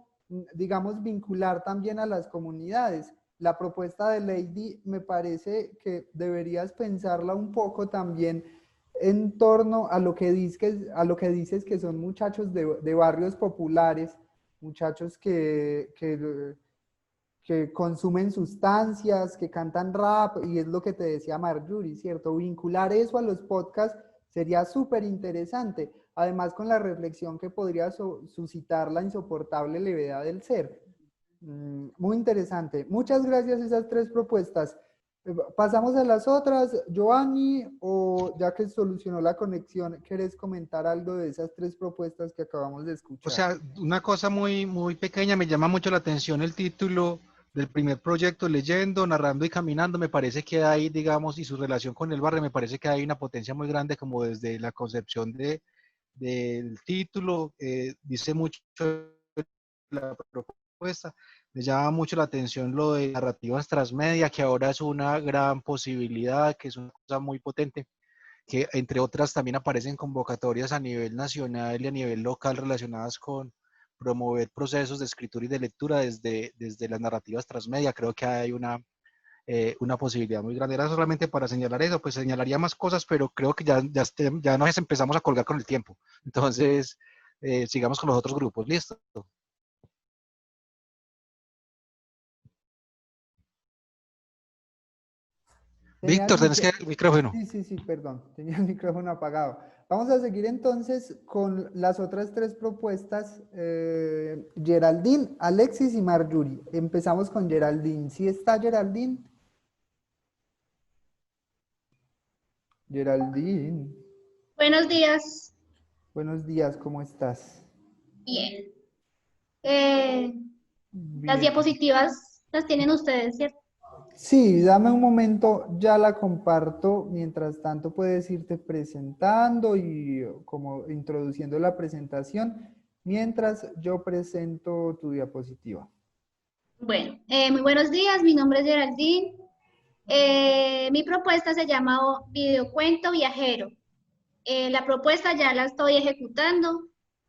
digamos, vincular también a las comunidades. La propuesta de Lady me parece que deberías pensarla un poco también en torno a lo que dices que son muchachos de barrios populares, muchachos que consumen sustancias, que cantan rap, y es lo que te decía Marjorie, ¿cierto? Vincular eso a los podcasts Sería súper interesante, además con la reflexión que podría suscitar la insoportable levedad del ser. Muy interesante. Muchas gracias a esas 3 propuestas. Pasamos a las otras. Giovanni, o ya que solucionó la conexión, ¿querés comentar algo de esas 3 propuestas que acabamos de escuchar? O sea, una cosa muy, muy pequeña, me llama mucho la atención el título del primer proyecto, Leyendo, Narrando y Caminando. Me parece que hay, digamos, y su relación con el barrio, me parece que hay una potencia muy grande como desde la concepción del título, dice mucho la propuesta. Me llama mucho la atención lo de narrativas transmedia, que ahora es una gran posibilidad, que es una cosa muy potente, que entre otras también aparecen convocatorias a nivel nacional y a nivel local relacionadas con promover procesos de escritura y de lectura desde las narrativas transmedia. Creo que hay una posibilidad muy grande. Era solamente para señalar eso, pues señalaría más cosas, pero creo que ya nos empezamos a colgar con el tiempo. Entonces, sigamos con los otros grupos. ¿Listo? Víctor, tenés que el micrófono. Sí, perdón, tenía el micrófono apagado. Vamos a seguir entonces con las otras 3 propuestas, Geraldine, Alexis y Marjorie. Empezamos con Geraldine. ¿Sí está Geraldine? Geraldine. Buenos días. Buenos días, ¿cómo estás? Bien. Bien. Las diapositivas las tienen ustedes, ¿cierto? Sí, dame un momento, ya la comparto. Mientras tanto puedes irte presentando y como introduciendo la presentación, mientras yo presento tu diapositiva. Bueno, muy buenos días, mi nombre es Geraldine. Mi propuesta se llama Videocuento Viajero. La propuesta ya la estoy ejecutando.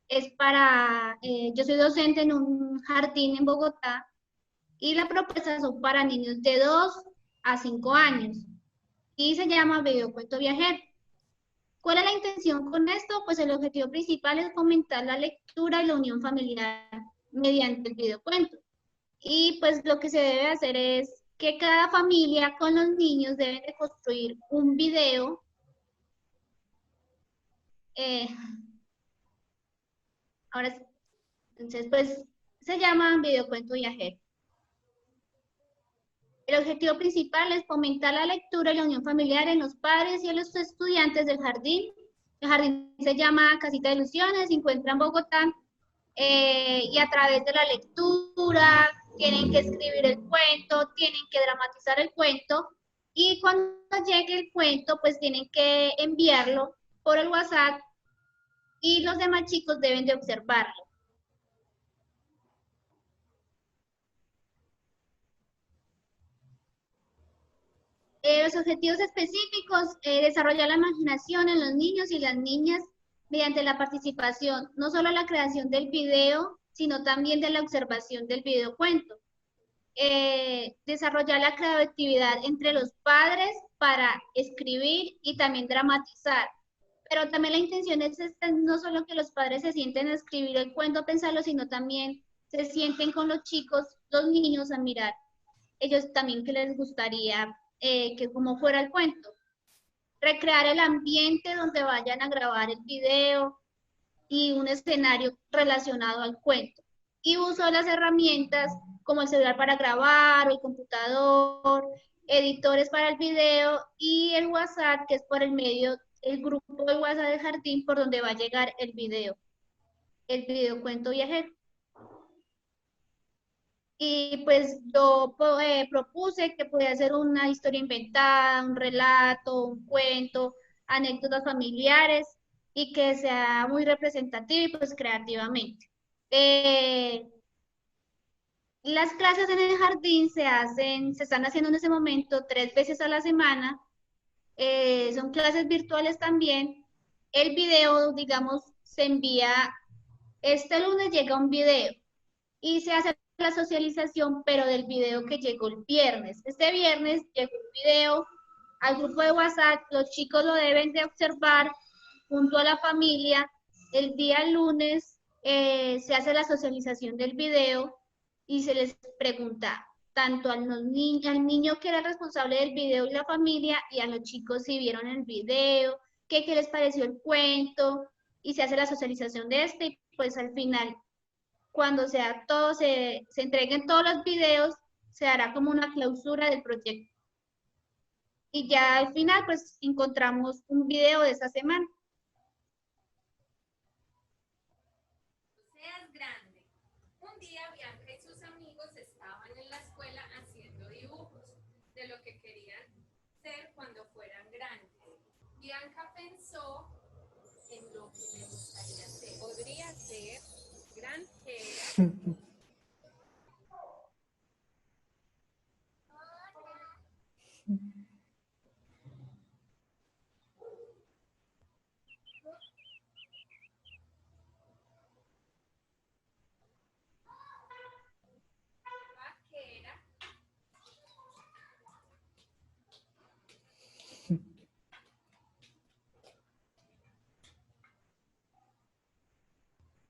Es para, yo soy docente en un jardín en Bogotá y la propuesta son para niños de 2 a 5 años y se llama Videocuento Viajero. ¿Cuál es la intención con esto? Pues el objetivo principal es fomentar la lectura y la unión familiar mediante el videocuento. Y pues lo que se debe hacer es que cada familia con los niños deben de construir un video ahora, entonces pues se llama Videocuento Viajero. El objetivo principal es fomentar la lectura y la unión familiar en los padres y en los estudiantes del jardín. El jardín se llama Casita de Ilusiones, se encuentra en Bogotá, y a través de la lectura tienen que escribir el cuento, tienen que dramatizar el cuento, y cuando llegue el cuento, pues tienen que enviarlo por el WhatsApp y los demás chicos deben de observarlo. Los objetivos específicos, desarrollar la imaginación en los niños y las niñas mediante la participación, no solo la creación del video, sino también de la observación del videocuento. Desarrollar la creatividad entre los padres para escribir y también dramatizar. Pero también la intención es no solo que los padres se sienten a escribir el cuento, a pensarlo, sino también se sienten con los chicos, los niños, a mirar. Ellos también que les gustaría que como fuera el cuento. Recrear el ambiente donde vayan a grabar el video y un escenario relacionado al cuento. Y uso las herramientas como el celular para grabar, o el computador, editores para el video y el WhatsApp, que es por el medio, el grupo de WhatsApp del jardín por donde va a llegar el videocuento viajero. Y pues yo propuse que podía ser una historia inventada, un relato, un cuento, anécdotas familiares y que sea muy representativa y pues creativamente. Las clases en el jardín se están haciendo en ese momento 3 veces a la semana. Son clases virtuales también. El video, digamos, se envía, este lunes llega un video y se hace la socialización, pero del video que llegó el viernes. Este viernes llegó un video al grupo de WhatsApp, los chicos lo deben de observar junto a la familia. El día lunes se hace la socialización del video y se les pregunta tanto al niño que era responsable del video y la familia, y a los chicos si vieron el video, qué les pareció el cuento, y se hace la socialización de este, y pues al final, cuando sea todo, se entreguen todos los videos, se hará como una clausura del proyecto. Y ya al final, pues encontramos un video de esta semana. Seas grande. Un día Bianca y sus amigos estaban en la escuela haciendo dibujos de lo que querían ser cuando fueran grandes. Bianca pensó en lo que me gustaría ser. Podría ser granjera. Vaquera.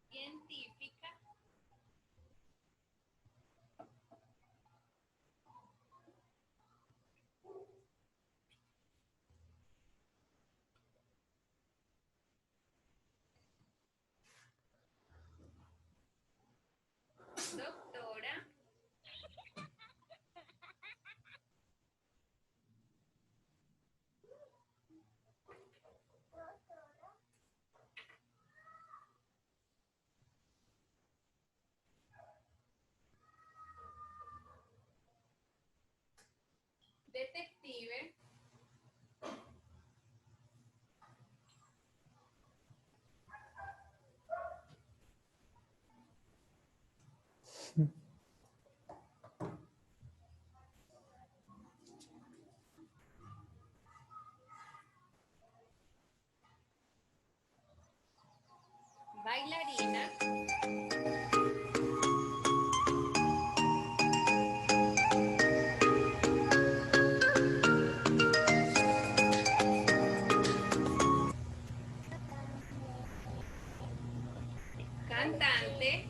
Científica. Doctora. Detective. Bailarina. Cantante.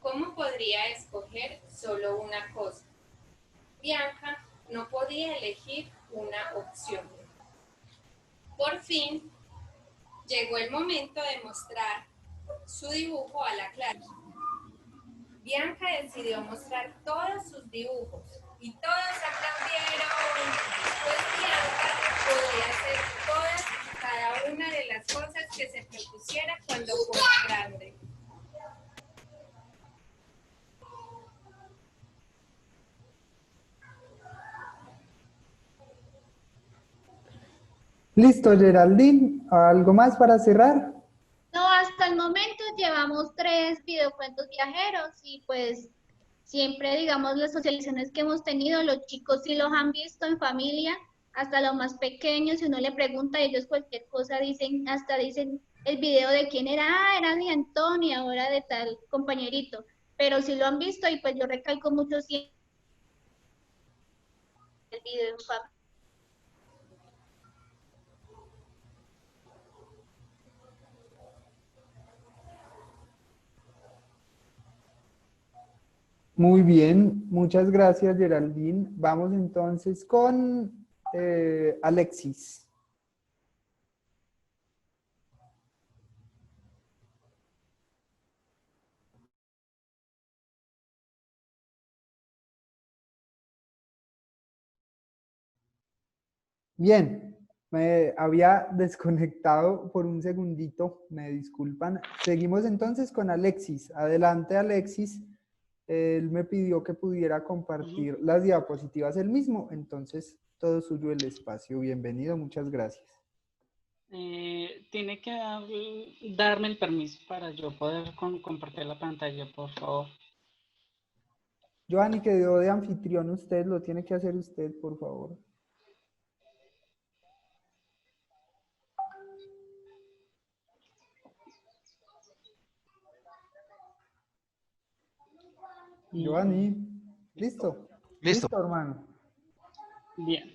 ¿Cómo podría escoger solo una cosa? Bianca no podía elegir una opción. Por fin, llegó el momento de mostrar su dibujo a la clase. Bianca decidió mostrar todos sus dibujos y todos aplaudieron. Pues Bianca podía hacer todas y cada una de las cosas que se propusiera cuando fuera grande. Listo, Geraldine. ¿Algo más para cerrar? No, hasta el momento llevamos 3 videocuentos viajeros y pues siempre, digamos, las socializaciones que hemos tenido, los chicos sí los han visto en familia, hasta los más pequeños, si uno le pregunta a ellos cualquier cosa, dicen, hasta dicen el video de quién era, era de Antonia, o era de tal compañerito, pero sí lo han visto y pues yo recalco mucho siempre el video en familia. Muy bien, muchas gracias, Geraldine. Vamos entonces con Alexis. Bien, me había desconectado por un segundito, me disculpan. Seguimos entonces con Alexis. Adelante, Alexis. Él me pidió que pudiera compartir las diapositivas él mismo, entonces todo suyo el espacio. Bienvenido, muchas gracias. Tiene que darme el permiso para yo poder compartir la pantalla, por favor. Joanny, quedó de anfitrión usted, lo tiene que hacer usted, por favor. Giovanni, ¿listo? Listo. Listo, hermano. Bien.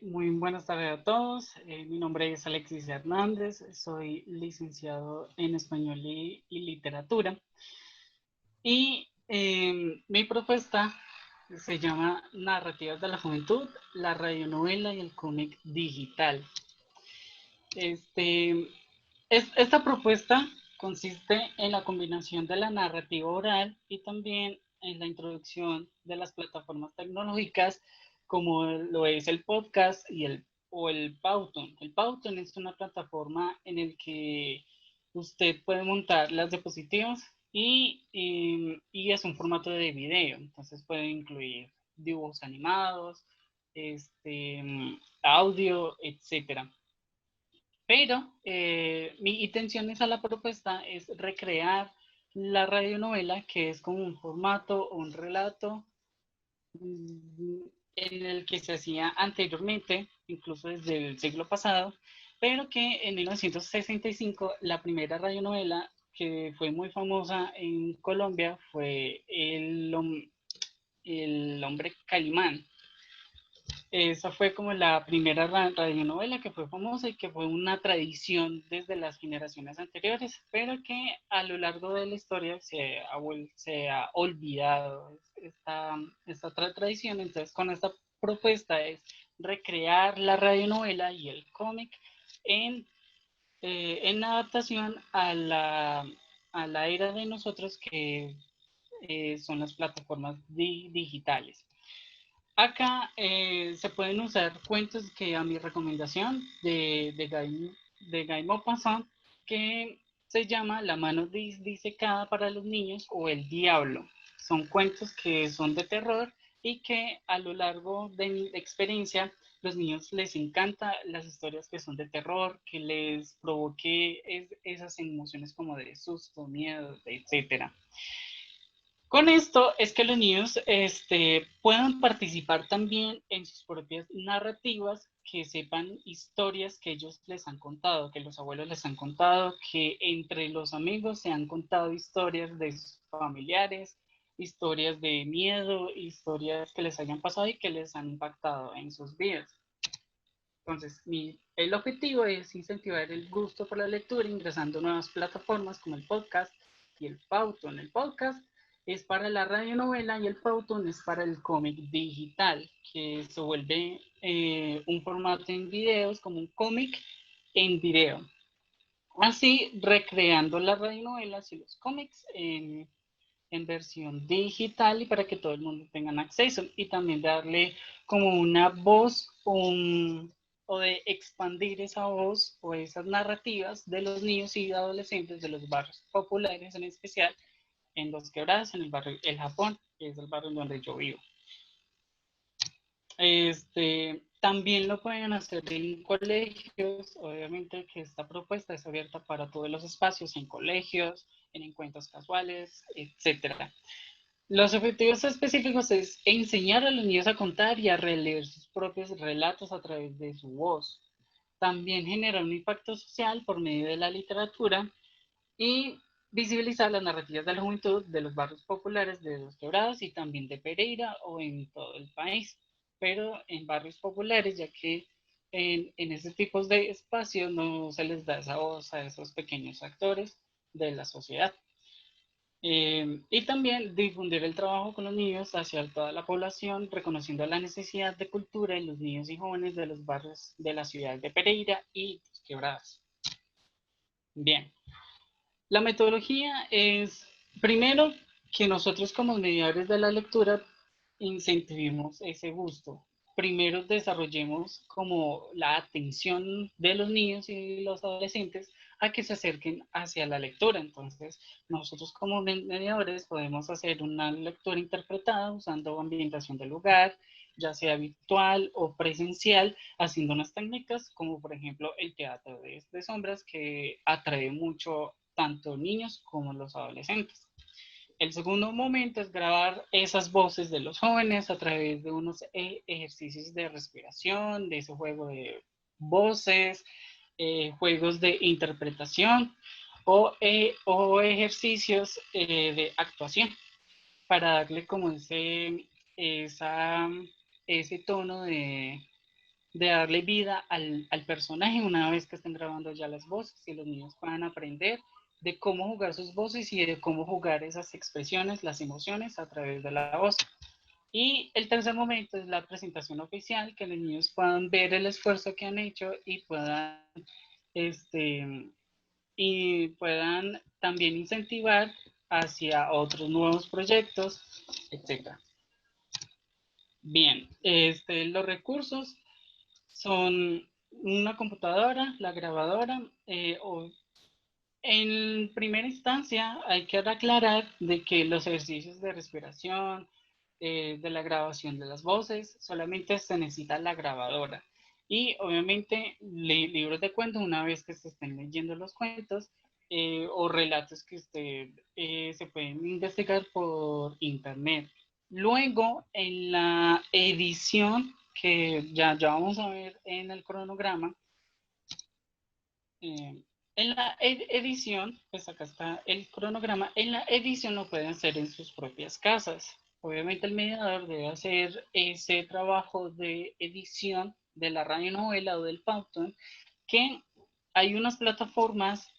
Muy buenas tardes a todos. Mi nombre es Alexis Hernández. Soy licenciado en Español y Literatura. Y mi propuesta se llama Narrativas de la Juventud, la radionovela y el cómic digital. Esta propuesta consiste en la combinación de la narrativa oral y también en la introducción de las plataformas tecnológicas como lo es el podcast o el Pauton. El Pauton es una plataforma en la que usted puede montar las diapositivas y es un formato de video, entonces puede incluir dibujos animados, audio, etcétera. Pero mi intención a la propuesta es recrear la radionovela, que es como un formato o un relato en el que se hacía anteriormente, incluso desde el siglo pasado, pero que en 1965 la primera radionovela que fue muy famosa en Colombia fue El hombre Calimán. Esa fue como la primera radionovela que fue famosa y que fue una tradición desde las generaciones anteriores, pero que a lo largo de la historia se ha olvidado esta tradición. Entonces, con esta propuesta es recrear la radionovela y el cómic en adaptación a la era de nosotros, que son las plataformas digitales. Acá se pueden usar cuentos que a mi recomendación de Guy Maupassant, que se llama La mano disecada para los niños o El diablo. Son cuentos que son de terror y que a lo largo de mi experiencia los niños les encanta las historias que son de terror, que les provoque esas emociones como de susto, miedo, etcétera. Con esto es que los niños puedan participar también en sus propias narrativas, que sepan historias que ellos les han contado, que los abuelos les han contado, que entre los amigos se han contado historias de sus familiares, historias de miedo, historias que les hayan pasado y que les han impactado en sus vidas. Entonces, el objetivo es incentivar el gusto por la lectura ingresando a nuevas plataformas como el podcast y el Pauton. El podcast es para la radionovela y el Pauton es para el cómic digital, que se vuelve un formato en videos como un cómic en video. Así, recreando las radionovelas y los cómics en versión digital y para que todo el mundo tenga acceso, y también darle como una voz o de expandir esa voz o esas narrativas de los niños y adolescentes de los barrios populares, en especial en Los Quebradas, en el barrio El Japón, que es el barrio donde yo vivo. También lo pueden hacer en colegios. Obviamente que esta propuesta es abierta para todos los espacios, en colegios, en encuentros casuales, etc. Los objetivos específicos es enseñar a los niños a contar y a releer sus propios relatos a través de su voz. También generar un impacto social por medio de la literatura y visibilizar las narrativas de la juventud de los barrios populares de Los Quebrados y también de Pereira o en todo el país, pero en barrios populares, ya que en ese tipo de espacios no se les da esa voz a esos pequeños actores de la sociedad. Y también difundir el trabajo con los niños hacia toda la población, reconociendo la necesidad de cultura en los niños y jóvenes de los barrios de la ciudad de Pereira y Los Quebrados. Bien. La metodología es, primero, que nosotros como mediadores de la lectura incentivemos ese gusto. Primero desarrollemos como la atención de los niños y los adolescentes a que se acerquen hacia la lectura. Entonces, nosotros como mediadores podemos hacer una lectura interpretada usando ambientación del lugar, ya sea virtual o presencial, haciendo unas técnicas como por ejemplo el teatro de sombras, que atrae mucho tanto niños como los adolescentes. El segundo momento es grabar esas voces de los jóvenes a través de unos ejercicios de respiración, de ese juego de voces, juegos de interpretación. o ejercicios de actuación para darle como ese tono de darle vida al personaje una vez que estén grabando ya las voces y los niños puedan aprender de cómo jugar sus voces y de cómo jugar esas expresiones, las emociones a través de la voz. Y el tercer momento es la presentación oficial, que los niños puedan ver el esfuerzo que han hecho y puedan también incentivar hacia otros nuevos proyectos, etc. Bien, los recursos son una computadora, la grabadora, en primera instancia hay que aclarar de que los ejercicios de respiración, de la grabación de las voces, solamente se necesita la grabadora. Y obviamente libros de cuentos una vez que se estén leyendo los cuentos o relatos que se pueden investigar por internet. Luego en la edición, que ya vamos a ver en el cronograma, en la edición, pues acá está el cronograma, en la edición lo pueden hacer en sus propias casas. Obviamente el mediador debe hacer ese trabajo de edición de la radionovela o del Pauton, que hay unas plataformas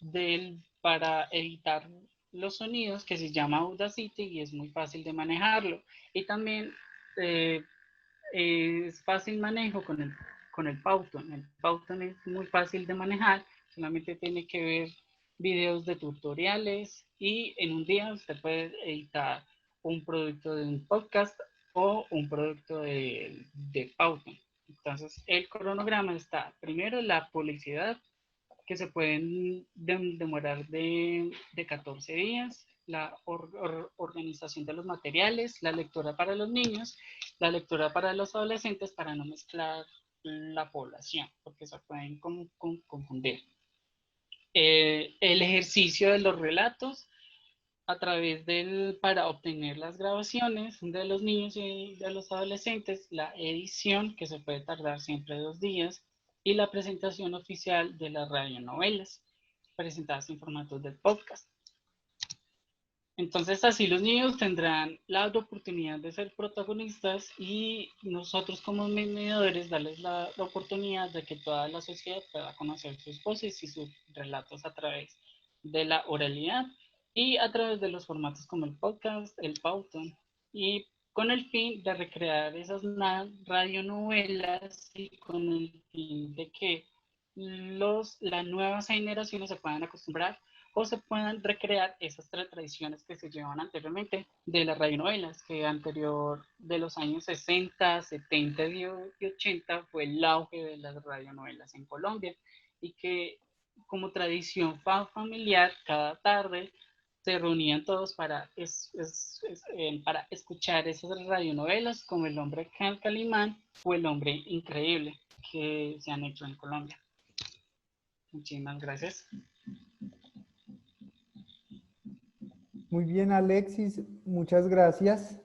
para editar los sonidos que se llama Audacity y es muy fácil de manejarlo. Y también es fácil manejo con el Pauton. El Pauton es muy fácil de manejar, solamente tiene que ver videos de tutoriales y en un día usted puede editar un producto de un podcast o un producto de Pauton. Entonces el cronograma está primero la publicidad, que se pueden demorar de 14 días, la organización de los materiales, la lectura para los niños, la lectura para los adolescentes para no mezclar la población, porque se pueden confundir. El ejercicio de los relatos a través para obtener las grabaciones de los niños y de los adolescentes, la edición, que se puede tardar siempre 2 días, y la presentación oficial de las radionovelas, presentadas en formatos del podcast. Entonces así los niños tendrán la oportunidad de ser protagonistas y nosotros como mediadores darles la oportunidad de que toda la sociedad pueda conocer sus voces y sus relatos a través de la oralidad y a través de los formatos como el podcast, el Pauton, y con el fin de recrear esas radionovelas y con el fin de que las nuevas generaciones se puedan acostumbrar o se puedan recrear esas tradiciones que se llevan anteriormente de las radionovelas, que anterior de los años 60, 70 y 80 fue el auge de las radionovelas en Colombia y que como tradición familiar cada tarde se reunían todos para escuchar esas radionovelas como El hombre Calimán o El hombre increíble que se han hecho en Colombia. Muchísimas gracias. Muy bien, Alexis, muchas gracias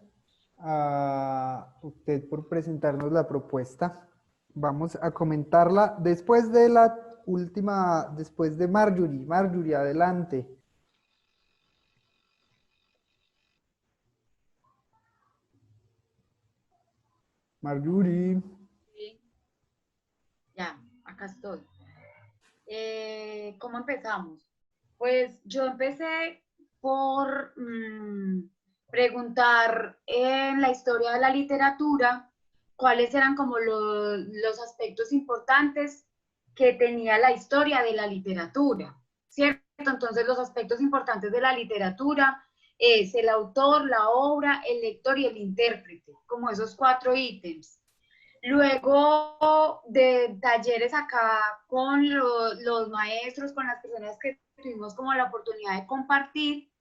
a usted por presentarnos la propuesta. Vamos a comentarla después de la última, después de Marjorie. Marjorie, adelante. Marjorie. Sí. Ya, acá estoy. ¿Cómo empezamos? Pues yo empecé por preguntar en la historia de la literatura cuáles eran como los aspectos importantes que tenía la historia de la literatura, ¿cierto? Entonces los aspectos importantes de la literatura es el autor, la obra, el lector y el intérprete, como esos 4 ítems. Luego de talleres acá con los maestros, con las personas que tuvimos como la oportunidad de compartir,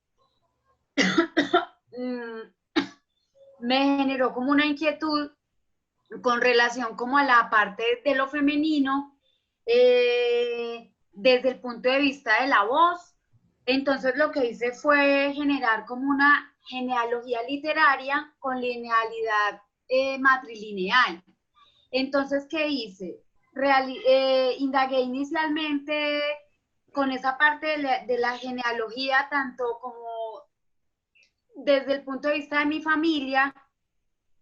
me generó como una inquietud con relación como a la parte de lo femenino desde el punto de vista de la voz. Entonces lo que hice fue generar como una genealogía literaria con linealidad matrilineal. Entonces, ¿qué hice? Indagué inicialmente con esa parte de la genealogía, tanto como desde el punto de vista de mi familia,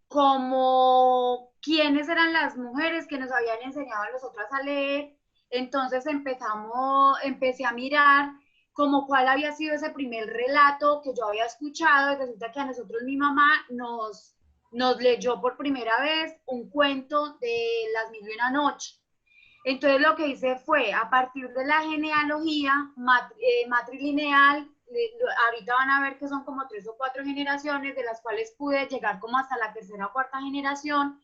como quiénes eran las mujeres que nos habían enseñado a nosotras a leer. Entonces empecé a mirar como cuál había sido ese primer relato que yo había escuchado, y resulta que a nosotros mi mamá nos leyó por primera vez un cuento de Las Mil y una Noche. Entonces lo que hice fue, a partir de la genealogía matrilineal, ahorita van a ver que son como 3 o 4 generaciones, de las cuales pude llegar como hasta la 3ª o 4ª generación,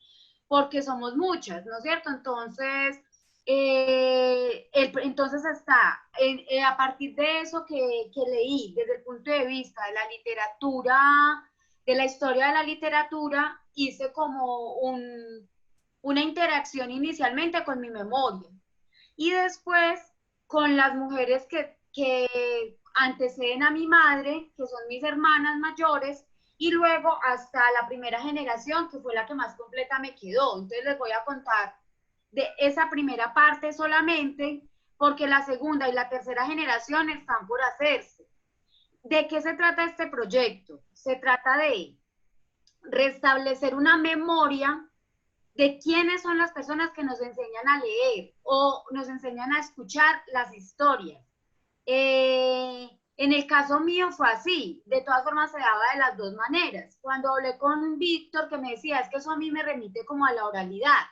porque somos muchas, ¿no es cierto? Entonces, a partir de eso que leí desde el punto de vista de la literatura, de la historia de la literatura, hice como una interacción inicialmente con mi memoria y después con las mujeres que anteceden a mi madre, que son mis hermanas mayores, y luego hasta la primera generación, que fue la que más completa me quedó. Entonces les voy a contar de esa primera parte solamente, porque la segunda y la tercera generación están por hacerse. ¿De qué se trata este proyecto? Se trata de restablecer una memoria de quiénes son las personas que nos enseñan a leer o nos enseñan a escuchar las historias. En el caso mío fue así, de todas formas se daba de las dos maneras. Cuando hablé con Víctor, que me decía, es que eso a mí me remite como a la oralidad,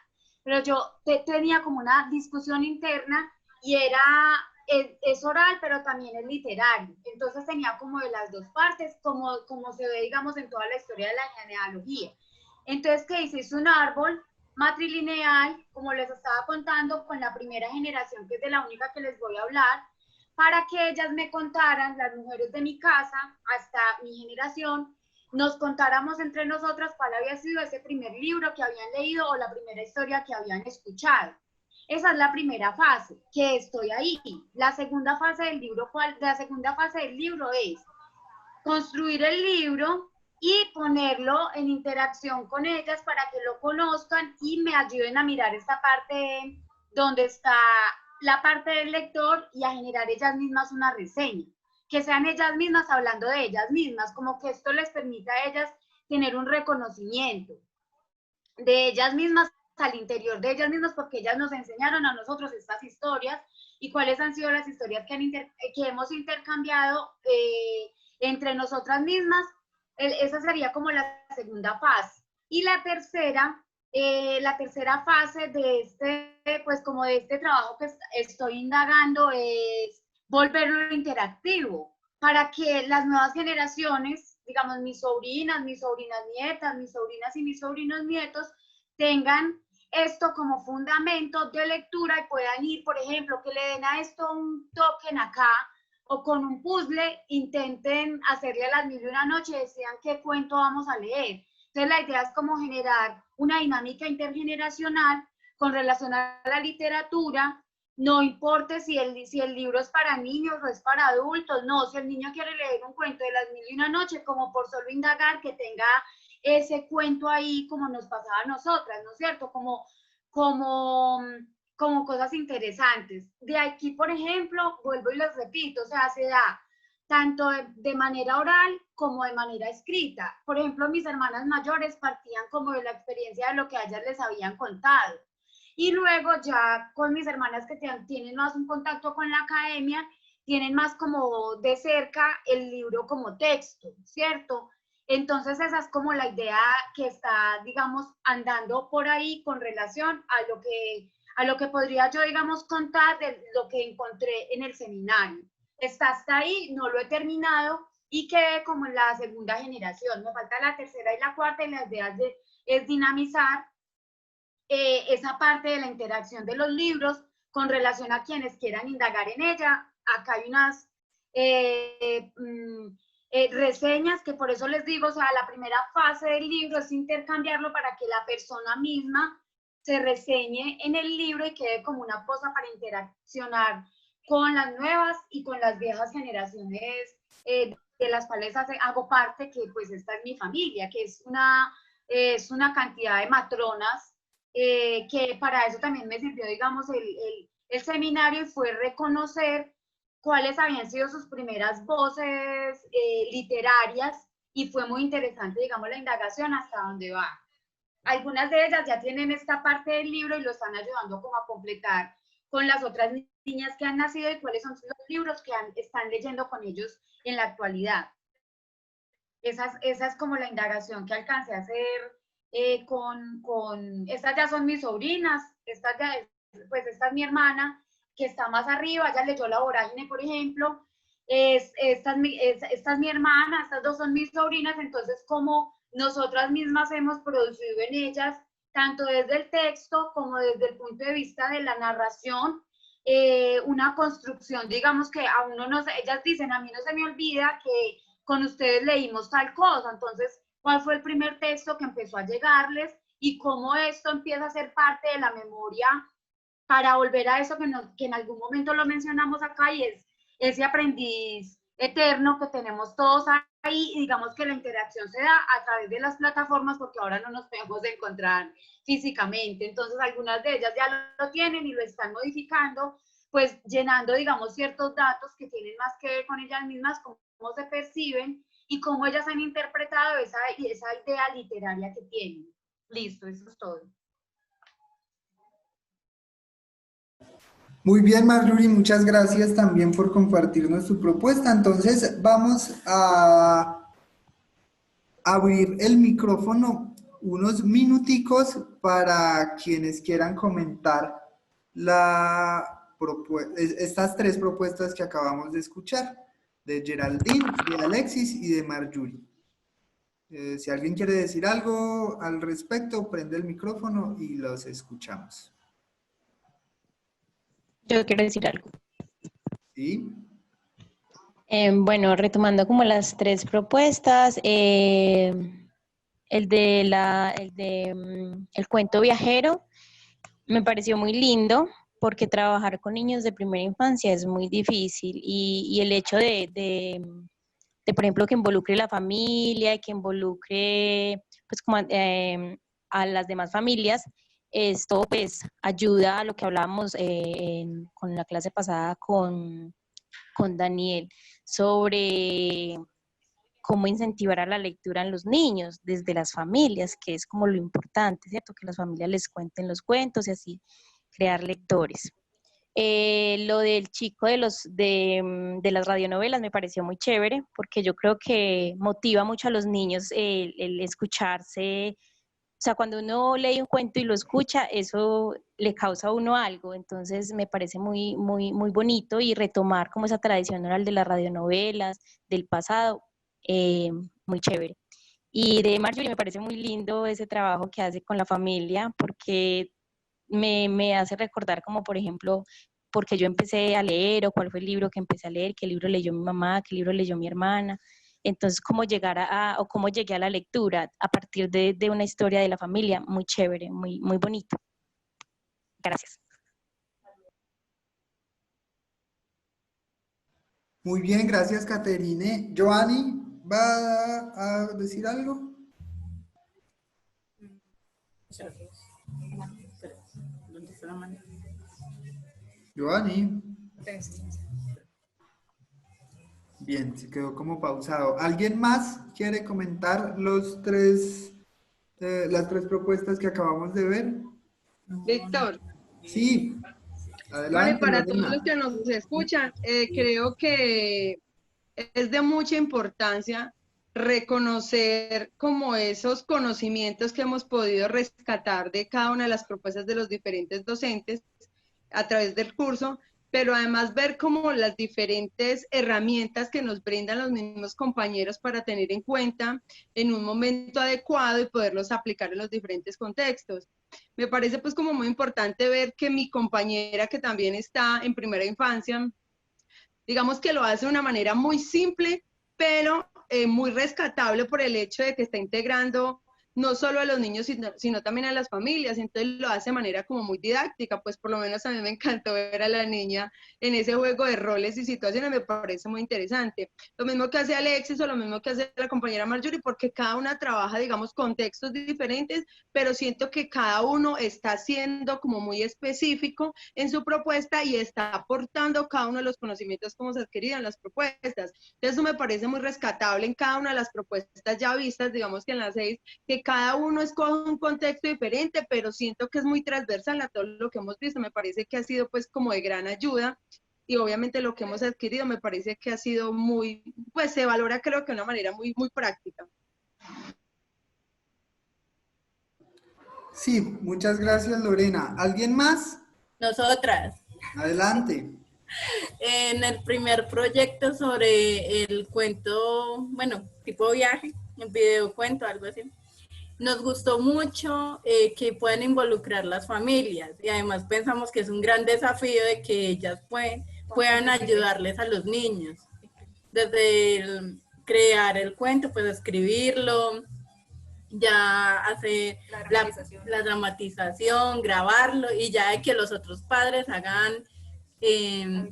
pero yo tenía como una discusión interna y es oral, pero también es literario. Entonces tenía como de las dos partes, como se ve, digamos, en toda la historia de la genealogía. Entonces, ¿qué hice? Hice un árbol matrilineal, como les estaba contando, con la primera generación, que es de la única que les voy a hablar, para que ellas me contaran, las mujeres de mi casa, hasta mi generación, nos contáramos entre nosotras cuál había sido ese primer libro que habían leído o la primera historia que habían escuchado. Esa es la primera fase, que estoy ahí. La segunda fase del libro es construir el libro y ponerlo en interacción con ellas para que lo conozcan y me ayuden a mirar esta parte donde está la parte del lector y a generar ellas mismas una reseña, que sean ellas mismas hablando de ellas mismas, como que esto les permita a ellas tener un reconocimiento de ellas mismas al interior de ellas mismas, porque ellas nos enseñaron a nosotros estas historias y cuáles han sido las historias que hemos intercambiado entre nosotras mismas. Esa sería como la segunda fase. Y la tercera fase de este trabajo que estoy indagando es volverlo interactivo para que las nuevas generaciones, digamos mis sobrinas nietas, mis sobrinas y mis sobrinos nietos, tengan esto como fundamento de lectura y puedan ir, por ejemplo, que le den a esto un token acá, o con un puzzle intenten hacerle a Las Mil y una Noche, decían qué cuento vamos a leer. Entonces la idea es como generar una dinámica intergeneracional con relación a la literatura, no importa si el libro es para niños o es para adultos, no, si el niño quiere leer un cuento de Las Mil y una Noche, como por solo indagar, que tenga ese cuento ahí como nos pasaba a nosotras, ¿no es cierto? Como cosas interesantes. De aquí, por ejemplo, vuelvo y les repito, o sea, se da tanto de manera oral como de manera escrita. Por ejemplo, mis hermanas mayores partían como de la experiencia de lo que a ellas les habían contado. Y luego ya con mis hermanas que tienen más un contacto con la academia, tienen más como de cerca el libro como texto, ¿cierto? Entonces esa es como la idea que está, digamos, andando por ahí con relación a lo que podría yo, digamos, contar de lo que encontré en el seminario. Está hasta ahí, no lo he terminado y quedé como en la segunda generación. Me falta la tercera y la cuarta y la idea es dinamizar esa parte de la interacción de los libros con relación a quienes quieran indagar en ella. Acá hay unas reseñas que por eso les digo, o sea, la primera fase del libro es intercambiarlo para que la persona misma se reseñe en el libro y quede como una cosa para interaccionar con las nuevas y con las viejas generaciones de las cuales hago parte, que pues esta es mi familia, que es una cantidad de matronas, que para eso también me sirvió, digamos, el seminario, y fue reconocer cuáles habían sido sus primeras voces literarias, y fue muy interesante, digamos, la indagación hasta dónde va. Algunas de ellas ya tienen esta parte del libro y lo están ayudando como a completar con las otras niñas que han nacido y cuáles son los libros que están leyendo con ellos en la actualidad. Esa es como la indagación que alcancé a hacer estas ya son mis sobrinas, esta es mi hermana, que está más arriba, ella leyó La Vorágine, por ejemplo, esta es mi hermana, estas dos son mis sobrinas, entonces como nosotras mismas hemos producido en ellas, tanto desde el texto como desde el punto de vista de la narración, una construcción, digamos que a uno no se, ellas dicen, a mí no se me olvida que con ustedes leímos tal cosa, entonces, ¿cuál fue el primer texto que empezó a llegarles? Y cómo esto empieza a ser parte de la memoria para volver a eso que en algún momento lo mencionamos acá, y es ese aprendiz eterno que tenemos todos ahí, y digamos que la interacción se da a través de las plataformas, porque ahora no nos podemos encontrar físicamente, entonces algunas de ellas ya lo tienen y lo están modificando, pues llenando, digamos, ciertos datos que tienen más que ver con ellas mismas, cómo se perciben y cómo ellas han interpretado esa idea literaria que tienen. Listo, eso es todo. Muy bien, Marjorie, muchas gracias también por compartirnos tu propuesta. Entonces, vamos a abrir el micrófono unos minuticos para quienes quieran comentar estas tres propuestas que acabamos de escuchar, de Geraldine, de Alexis y de Marjorie. Si alguien quiere decir algo al respecto, prende el micrófono y los escuchamos. Yo quiero decir algo. ¿Sí? Bueno, retomando como las tres propuestas, el cuento viajero me pareció muy lindo, porque trabajar con niños de primera infancia es muy difícil, y el hecho de, por ejemplo, que involucre la familia, que involucre pues como a las demás familias, esto pues ayuda a lo que hablábamos con la clase pasada con Daniel, sobre cómo incentivar a la lectura en los niños desde las familias, que es como lo importante, ¿cierto? Que las familias les cuenten los cuentos y así crear lectores. Lo del chico de las radionovelas me pareció muy chévere, porque yo creo que motiva mucho a los niños el escucharse. O sea, cuando uno lee un cuento y lo escucha, eso le causa a uno algo. Entonces me parece muy, muy, muy bonito, y retomar como esa tradición oral de las radionovelas del pasado, muy chévere. Y de Marjorie me parece muy lindo ese trabajo que hace con la familia, porque me hace recordar como, por ejemplo, por qué yo empecé a leer, o cuál fue el libro que empecé a leer, qué libro leyó mi mamá, qué libro leyó mi hermana. Entonces, cómo llegar o cómo llegué a la lectura a partir de una historia de la familia, muy chévere, muy, muy bonito. Gracias. Muy bien, gracias, Caterine. Giovanni, ¿va a decir algo? ¿Dónde está la mano? Giovanni. Bien, se quedó como pausado. ¿Alguien más quiere comentar las tres propuestas que acabamos de ver? Víctor. Sí, adelante. Bueno, y para Lorena. todos los que nos escuchan, creo que es de mucha importancia reconocer como esos conocimientos que hemos podido rescatar de cada una de las propuestas de los diferentes docentes a través del curso, pero además ver como las diferentes herramientas que nos brindan los mismos compañeros para tener en cuenta en un momento adecuado y poderlos aplicar en los diferentes contextos. Me parece pues como muy importante ver que mi compañera, que también está en primera infancia, digamos que lo hace de una manera muy simple, pero muy rescatable por el hecho de que está integrando no solo a los niños, sino también a las familias, entonces lo hace de manera como muy didáctica, pues por lo menos a mí me encantó ver a la niña en ese juego de roles y situaciones, me parece muy interesante. Lo mismo que hace Alexis o lo mismo que hace la compañera Marjorie, porque cada una trabaja, digamos, contextos diferentes, pero siento que cada uno está siendo como muy específico en su propuesta y está aportando cada uno de los conocimientos como se adquirían las propuestas. Entonces eso me parece muy rescatable en cada una de las propuestas ya vistas, digamos que en las 6, que cada uno escoge un contexto diferente, pero siento que es muy transversal a todo lo que hemos visto. Me parece que ha sido pues como de gran ayuda y obviamente lo que hemos adquirido me parece que ha sido muy, pues se valora creo que de una manera muy, muy práctica. Sí, muchas gracias Lorena. ¿Alguien más? Nosotras. Adelante. En el primer proyecto sobre el cuento, bueno, tipo viaje, en videocuento, algo así, nos gustó mucho que puedan involucrar las familias y además pensamos que es un gran desafío de que ellas puedan ayudarles a los niños. Desde crear el cuento, pues escribirlo, ya hacer la dramatización, grabarlo y ya de que los otros padres hagan,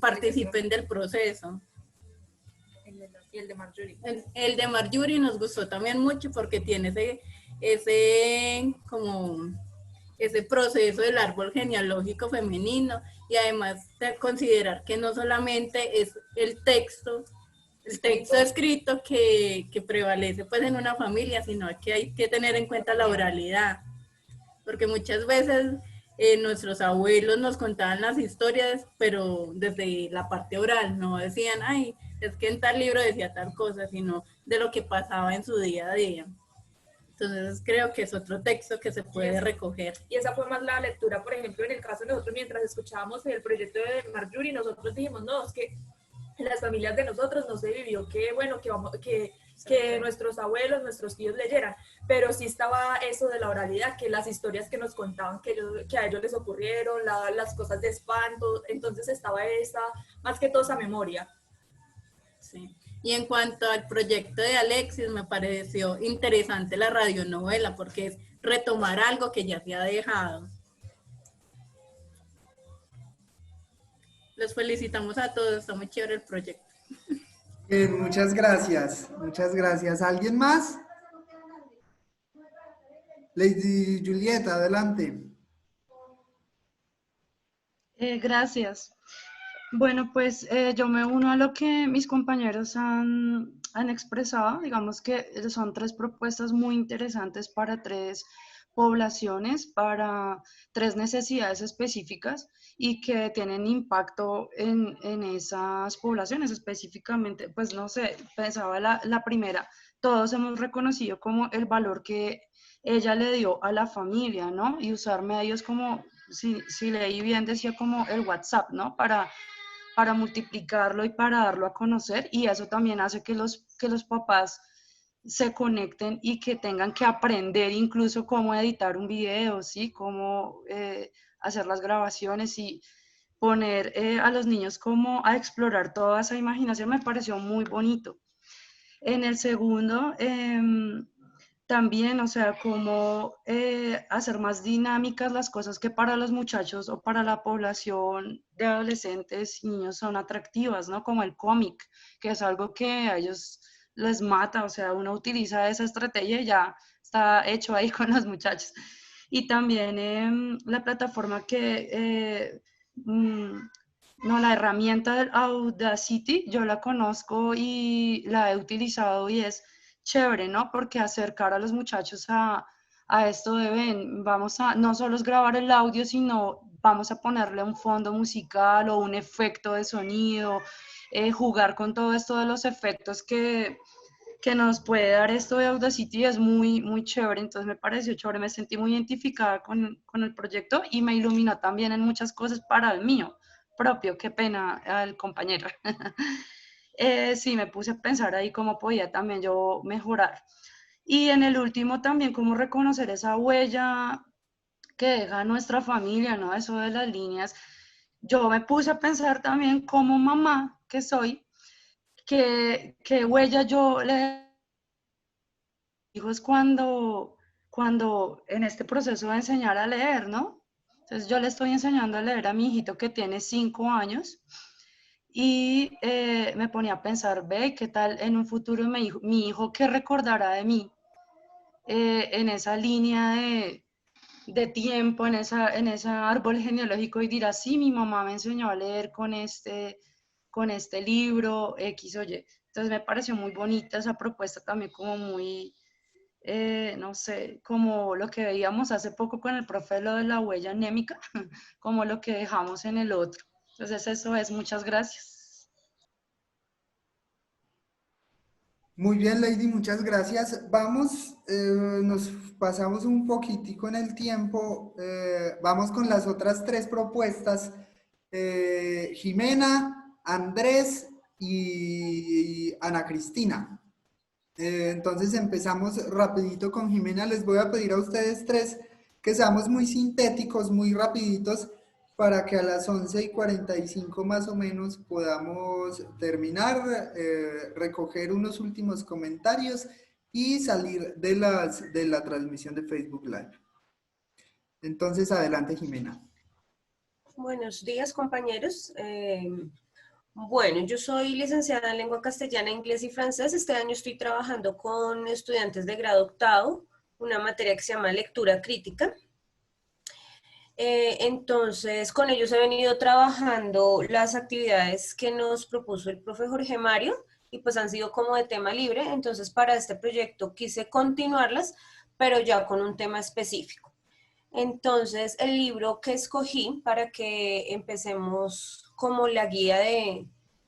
participen del proceso. Y el de Marjorie. El de Marjorie nos gustó también mucho porque tiene ese proceso del árbol genealógico femenino y además de considerar que no solamente es el texto escrito que prevalece pues en una familia, sino que hay que tener en cuenta la oralidad, porque muchas veces nuestros abuelos nos contaban las historias, pero desde la parte oral, no decían, ay, es que en tal libro decía tal cosa, sino de lo que pasaba en su día a día. Entonces creo que es otro texto que se puede recoger. Y esa fue más la lectura, por ejemplo, en el caso de nosotros, mientras escuchábamos el proyecto de Marjorie, nosotros dijimos, no, es que en las familias de nosotros no se vivió que, bueno, que nuestros abuelos, nuestros tíos leyeran, pero sí estaba eso de la oralidad, que las historias que nos contaban que a ellos les ocurrieron, las cosas de espanto, entonces estaba esa, más que todo esa memoria. Sí. Y en cuanto al proyecto de Alexis, me pareció interesante la radionovela, porque es retomar algo que ya se ha dejado. Los felicitamos a todos, está muy chévere el proyecto. Bien, muchas gracias, muchas gracias. ¿Alguien más? Lady Julieta, adelante. Gracias. Bueno, pues yo me uno a lo que mis compañeros han expresado. Digamos que son 3 propuestas muy interesantes para 3 poblaciones, para 3 necesidades específicas y que tienen impacto en esas poblaciones específicamente. Pues no sé, pensaba la primera, todos hemos reconocido como el valor que ella le dio a la familia, ¿no? Y usar medios como, si leí bien, decía como el WhatsApp, ¿no? Para multiplicarlo y para darlo a conocer, y eso también hace que los papás se conecten y que tengan que aprender incluso cómo editar un video, ¿sí? Cómo hacer las grabaciones y poner a los niños como a explorar toda esa imaginación. Me pareció muy bonito. En el segundo, también, o sea, cómo hacer más dinámicas las cosas que para los muchachos o para la población de adolescentes y niños son atractivas, ¿no? Como el cómic, que es algo que a ellos les mata, o sea, uno utiliza esa estrategia y ya está hecho ahí con los muchachos. Y también la plataforma no, la herramienta del Audacity, yo la conozco y la he utilizado y es chévere, ¿no? Porque acercar a los muchachos a esto de, ven, vamos a no solo es grabar el audio, sino vamos a ponerle un fondo musical o un efecto de sonido, jugar con todo esto de los efectos que nos puede dar esto de Audacity es muy, muy chévere. Entonces me pareció chévere, me sentí muy identificada con el proyecto y me iluminó también en muchas cosas para el mío propio. Qué pena al compañero. Sí, me puse a pensar ahí cómo podía también yo mejorar. Y en el último también cómo reconocer esa huella que deja nuestra familia, ¿no? Eso de las líneas. Yo me puse a pensar también como mamá que soy, qué huella yo le hijos cuando cuando en este proceso de enseñar a leer, ¿no? Entonces yo le estoy enseñando a leer a mi hijito que tiene 5 años y me ponía a pensar, ve, ¿qué tal en un futuro mi hijo qué recordará de mí en esa línea de tiempo, en ese árbol genealógico y dirá, sí, mi mamá me enseñó a leer con este libro, X o Y. Entonces me pareció muy bonita esa propuesta también como muy, no sé, como lo que veíamos hace poco con el profe, lo de la huella anémica, como lo que dejamos en el otro. Entonces eso es, muchas gracias. Muy bien, Lady, muchas gracias. Vamos, nos pasamos un poquitico en el tiempo. Vamos con las otras tres propuestas. Jimena, Andrés y Ana Cristina. Entonces empezamos rapidito con Jimena. Les voy a pedir a ustedes tres que seamos muy sintéticos, muy rapiditos, para que a las 11:45 más o menos podamos terminar, recoger unos últimos comentarios y salir de la transmisión de Facebook Live. Entonces, adelante, Jimena. Buenos días, compañeros. Bueno, yo soy licenciada en lengua castellana, inglés y francés. Este año estoy trabajando con estudiantes de grado octavo, una materia que se llama lectura crítica. Entonces, con ellos he venido trabajando las actividades que nos propuso el profe Jorge Mario y pues han sido como de tema libre. Entonces, para este proyecto quise continuarlas, pero ya con un tema específico. Entonces, el libro que escogí para que empecemos como la guía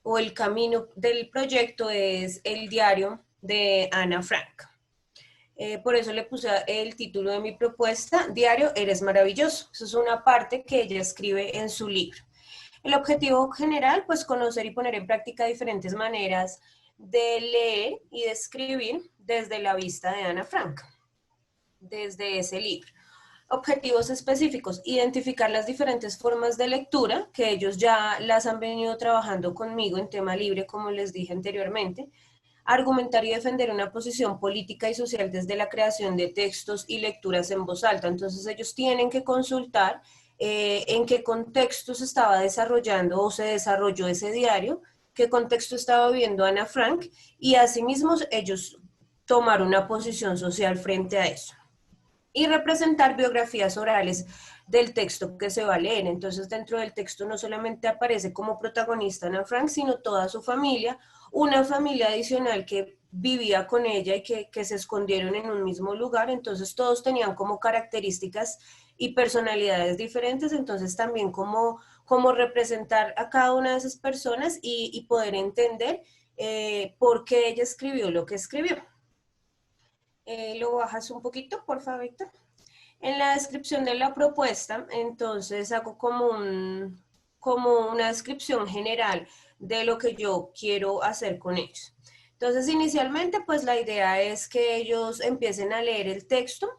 o el camino del proyecto es El diario de Ana Frank. Por eso le puse el título de mi propuesta, Diario, eres maravilloso. Eso es una parte que ella escribe en su libro. El objetivo general, pues conocer y poner en práctica diferentes maneras de leer y de escribir desde la vista de Ana Frank, desde ese libro. Objetivos específicos, identificar las diferentes formas de lectura, que ellos ya las han venido trabajando conmigo en tema libre, como les dije anteriormente. Argumentar y defender una posición política y social desde la creación de textos y lecturas en voz alta. Entonces ellos tienen que consultar en qué contexto se estaba desarrollando o se desarrolló ese diario, qué contexto estaba viviendo Ana Frank, y asimismo ellos tomar una posición social frente a eso. Y representar biografías orales del texto que se va a leer. Entonces, dentro del texto no solamente aparece como protagonista Ana Frank, sino toda su familia, una familia adicional que vivía con ella y que se escondieron en un mismo lugar. Entonces, todos tenían como características y personalidades diferentes. Entonces, también como representar a cada una de esas personas y poder entender por qué ella escribió lo que escribió. Lo bajas un poquito, por favor, Víctor. En la descripción de la propuesta, entonces hago como una descripción general de lo que yo quiero hacer con ellos. Entonces, inicialmente, pues la idea es que ellos empiecen a leer el texto,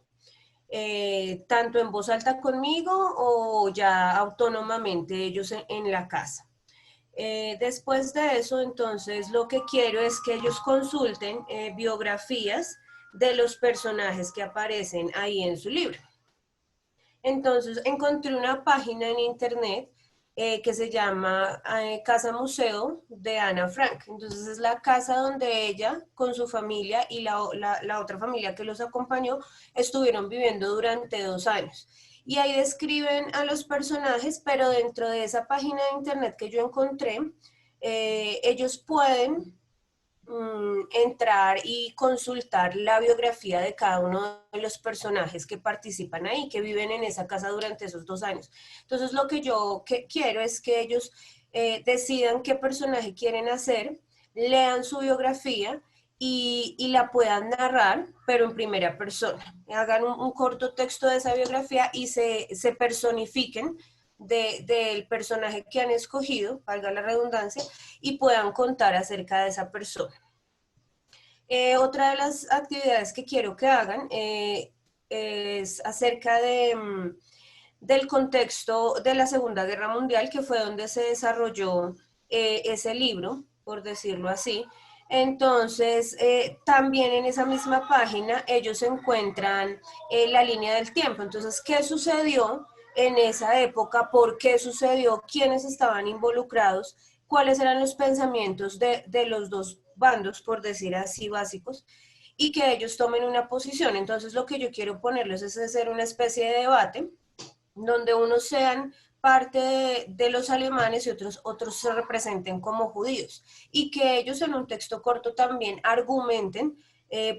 tanto en voz alta conmigo o ya autónomamente ellos en la casa. Después de eso, entonces, lo que quiero es que ellos consulten biografías de los personajes que aparecen ahí en su libro. Entonces encontré una página en internet que se llama Casa Museo de Ana Frank. Entonces es la casa donde ella con su familia y la otra familia que los acompañó estuvieron viviendo durante 2 años. Y ahí describen a los personajes, pero dentro de esa página de internet que yo encontré, ellos pueden entrar y consultar la biografía de cada uno de los personajes que participan ahí, que viven en esa casa durante esos 2 años. Entonces lo que yo quiero es que ellos decidan qué personaje quieren hacer, lean su biografía y la puedan narrar, pero en primera persona. Hagan un corto texto de esa biografía y se personifiquen del personaje que han escogido, valga la redundancia, y puedan contar acerca de esa persona. Otra de las actividades que quiero que hagan es acerca del contexto de la Segunda Guerra Mundial, que fue donde se desarrolló ese libro, por decirlo así. Entonces, también en esa misma página ellos encuentran la línea del tiempo. Entonces, ¿qué sucedió en esa época? ¿Por qué sucedió? ¿Quiénes estaban involucrados? ¿Cuáles eran los pensamientos de los dos bandos, por decir así, básicos? Y que ellos tomen una posición. Entonces, lo que yo quiero ponerles es hacer una especie de debate donde unos sean parte de los alemanes y otros se representen como judíos, y que ellos en un texto corto también argumenten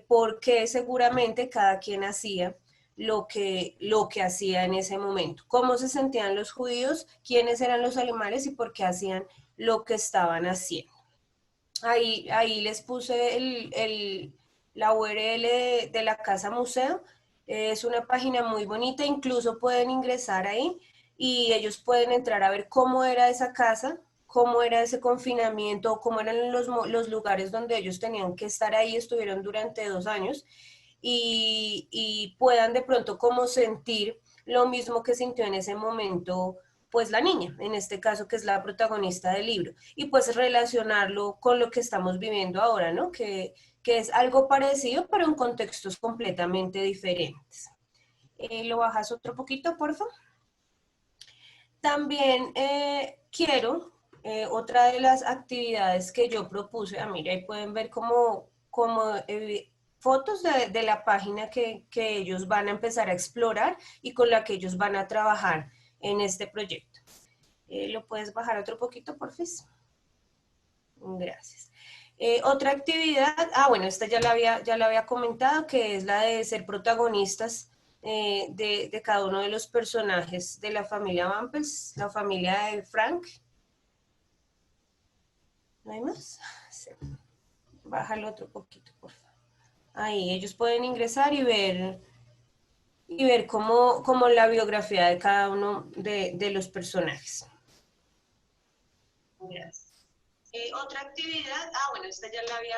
por qué seguramente cada quien hacía lo que hacía en ese momento, cómo se sentían los judíos, quiénes eran los alemanes y por qué hacían lo que estaban haciendo. Ahí les puse la URL de la Casa Museo. Es una página muy bonita, incluso pueden ingresar ahí y ellos pueden entrar a ver cómo era esa casa, cómo era ese confinamiento, cómo eran los lugares donde ellos tenían que estar ahí, estuvieron durante 2 años y puedan de pronto como sentir lo mismo que sintió en ese momento pues la niña, en este caso que es la protagonista del libro, y pues relacionarlo con lo que estamos viviendo ahora, ¿no? Que es algo parecido, pero en contextos completamente diferentes. ¿Lo bajas otro poquito, por favor? También quiero, otra de las actividades que yo propuse, mira, ahí pueden ver como fotos de la página que ellos van a empezar a explorar y con la que ellos van a trabajar en este proyecto. ¿Lo puedes bajar otro poquito, porfis? Gracias. Otra actividad, bueno, esta ya la había comentado, que es la de ser protagonistas de cada uno de los personajes de la familia Bumpels, la familia de Frank. ¿No hay más? Sí. Bájalo otro poquito, por favor. Ahí, ellos pueden ingresar y ver cómo la biografía de cada uno de los personajes. Gracias. Otra actividad, bueno, esta ya la había.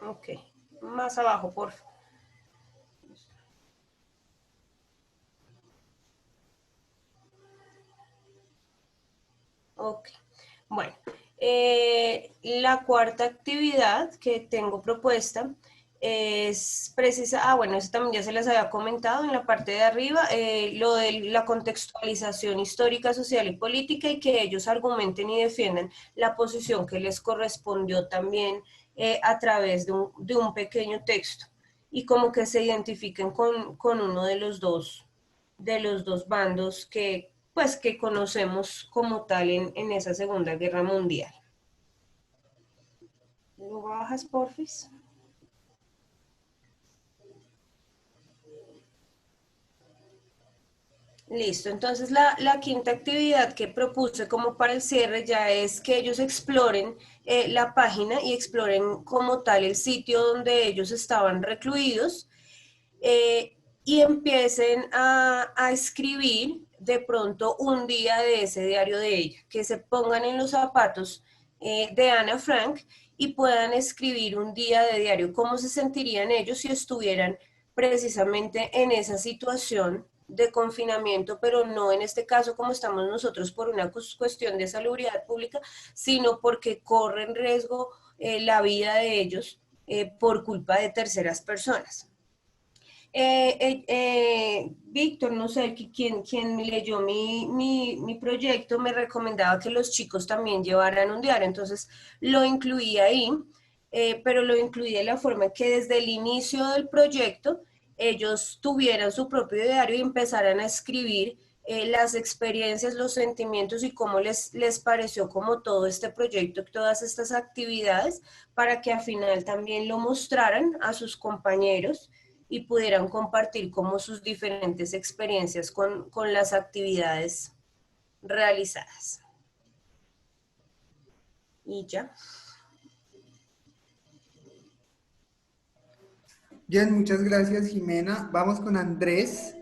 Ok, más abajo, por favor. Ok, bueno, la cuarta actividad que tengo propuesta es precisa, bueno, eso también ya se les había comentado en la parte de arriba, lo de la contextualización histórica, social y política, y que ellos argumenten y defiendan la posición que les correspondió también a través de un pequeño texto, y como que se identifiquen con uno de los dos bandos que conocemos como tal en esa Segunda Guerra Mundial. ¿Lo bajas, porfis? Listo, entonces la quinta actividad que propuse como para el cierre ya es que ellos exploren la página y exploren como tal el sitio donde ellos estaban recluidos y empiecen a escribir de pronto un día de ese diario de ella, que se pongan en los zapatos de Ana Frank y puedan escribir un día de diario, cómo se sentirían ellos si estuvieran precisamente en esa situación de confinamiento, pero no en este caso como estamos nosotros por una cuestión de salubridad pública, sino porque corren riesgo la vida de ellos por culpa de terceras personas. Víctor, no sé, quien leyó mi proyecto me recomendaba que los chicos también llevaran un diario, entonces lo incluí ahí, pero lo incluí de la forma que desde el inicio del proyecto ellos tuvieran su propio diario y empezaran a escribir las experiencias, los sentimientos y cómo les pareció como todo este proyecto, todas estas actividades, para que al final también lo mostraran a sus compañeros y pudieran compartir como sus diferentes experiencias con las actividades realizadas. Y ya. Bien, muchas gracias, Jimena. Vamos con Andrés.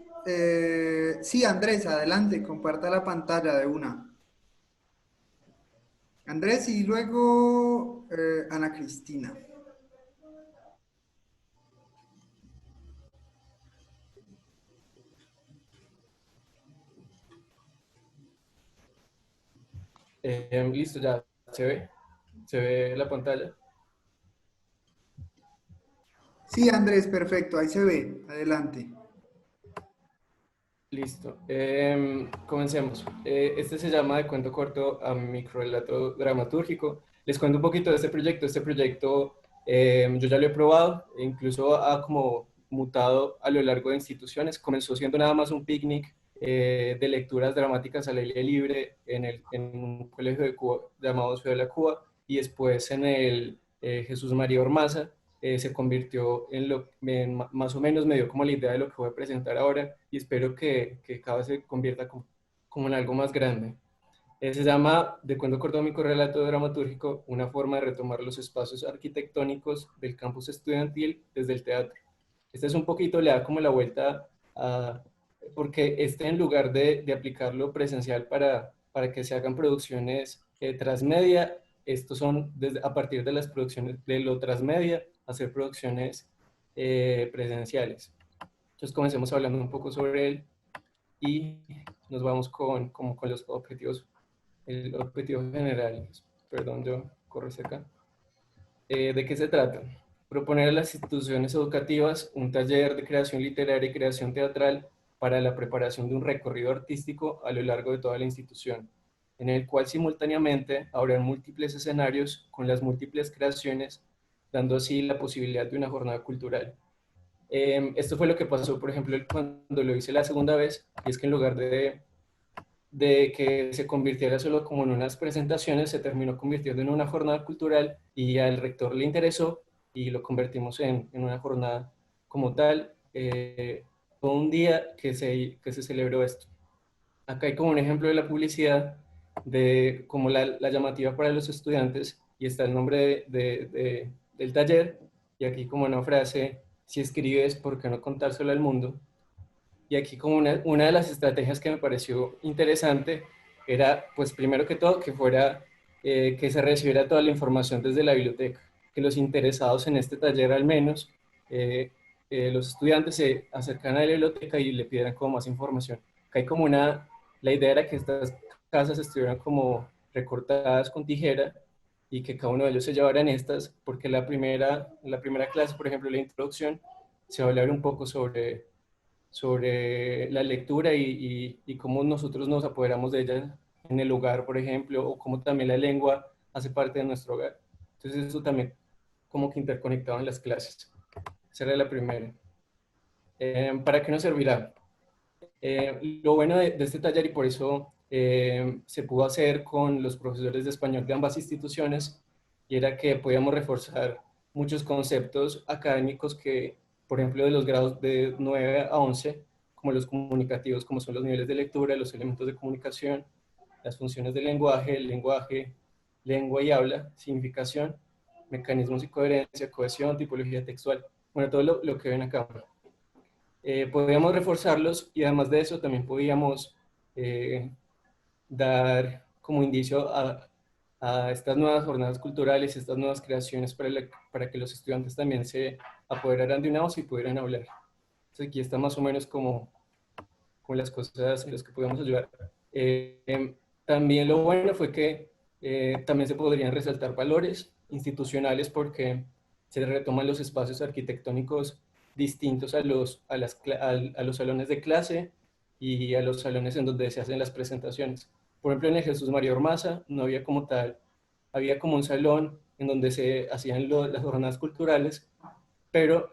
Sí, Andrés, adelante, comparta la pantalla de una. Andrés y luego Ana Cristina. Listo, ya se ve la pantalla. Sí, Andrés, perfecto, ahí se ve. Adelante. Listo. Comencemos. Este se llama De cuento corto a microrelato dramatúrgico. Les cuento un poquito de este proyecto. Este proyecto yo ya lo he probado, e incluso ha como mutado a lo largo de instituciones. Comenzó siendo nada más un picnic de lecturas dramáticas al aire libre en un colegio de Cuba llamado Ciudad de la Cuba, y después en el Jesús María Ormaza. Se convirtió más o menos me dio como la idea de lo que voy a presentar ahora, y espero que cada vez se convierta como en algo más grande. Se llama De cuento corto a microrelato dramatúrgico, una forma de retomar los espacios arquitectónicos del campus estudiantil desde el teatro. Este es un poquito, le da como la vuelta porque en lugar de aplicarlo presencial para que se hagan producciones transmedia, estos son a partir de las producciones de lo transmedia, hacer producciones presenciales. Entonces comencemos hablando un poco sobre él y nos vamos con los objetivos, el objetivo general. Perdón, yo corro hacia acá. ¿De qué se trata? Proponer a las instituciones educativas un taller de creación literaria y creación teatral para la preparación de un recorrido artístico a lo largo de toda la institución, en el cual simultáneamente habrán múltiples escenarios con las múltiples creaciones, dando así la posibilidad de una jornada cultural. Esto fue lo que pasó, por ejemplo, cuando lo hice la segunda vez, y es que en lugar de que se convirtiera solo como en unas presentaciones, se terminó convirtiendo en una jornada cultural, y al rector le interesó y lo convertimos en una jornada como tal. Fue un día que se celebró esto. Acá hay como un ejemplo de la publicidad, de como la llamativa para los estudiantes, y está el nombre del taller, y aquí como una frase: si escribes, ¿por qué no contárselo al mundo? Y aquí como una de las estrategias que me pareció interesante era, pues primero que todo, que se recibiera toda la información desde la biblioteca, que los interesados en este taller al menos, los estudiantes se acercaran a la biblioteca y le pidieran como más información. Acá hay como la idea era que estas casas estuvieran como recortadas con tijera y que cada uno de ellos se llevaran estas, porque la primera clase, por ejemplo, la introducción, se va a hablar un poco sobre la lectura y cómo nosotros nos apoderamos de ella en el hogar, por ejemplo, o cómo también la lengua hace parte de nuestro hogar. Entonces eso también como que interconectado en las clases. Esa era la primera. ¿Para qué nos servirá? Lo bueno de este taller, y por eso se pudo hacer con los profesores de español de ambas instituciones, y era que podíamos reforzar muchos conceptos académicos que, por ejemplo, de los grados de 9 a 11, como los comunicativos, como son los niveles de lectura, los elementos de comunicación, las funciones del lenguaje, lengua y habla, significación, mecanismos y coherencia, cohesión, tipología textual. Bueno, todo lo que ven acá. Podíamos reforzarlos, y además de eso también podíamos dar como indicio a estas nuevas jornadas culturales, estas nuevas creaciones para que los estudiantes también se apoderaran de una voz y pudieran hablar. Entonces aquí está más o menos como las cosas en las que podemos ayudar. También lo bueno fue que también se podrían resaltar valores institucionales, porque se retoman los espacios arquitectónicos distintos a los salones de clase y a los salones en donde se hacen las presentaciones. Por ejemplo, en el Jesús María Ormaza no había como tal, había como un salón en donde se hacían las jornadas culturales, pero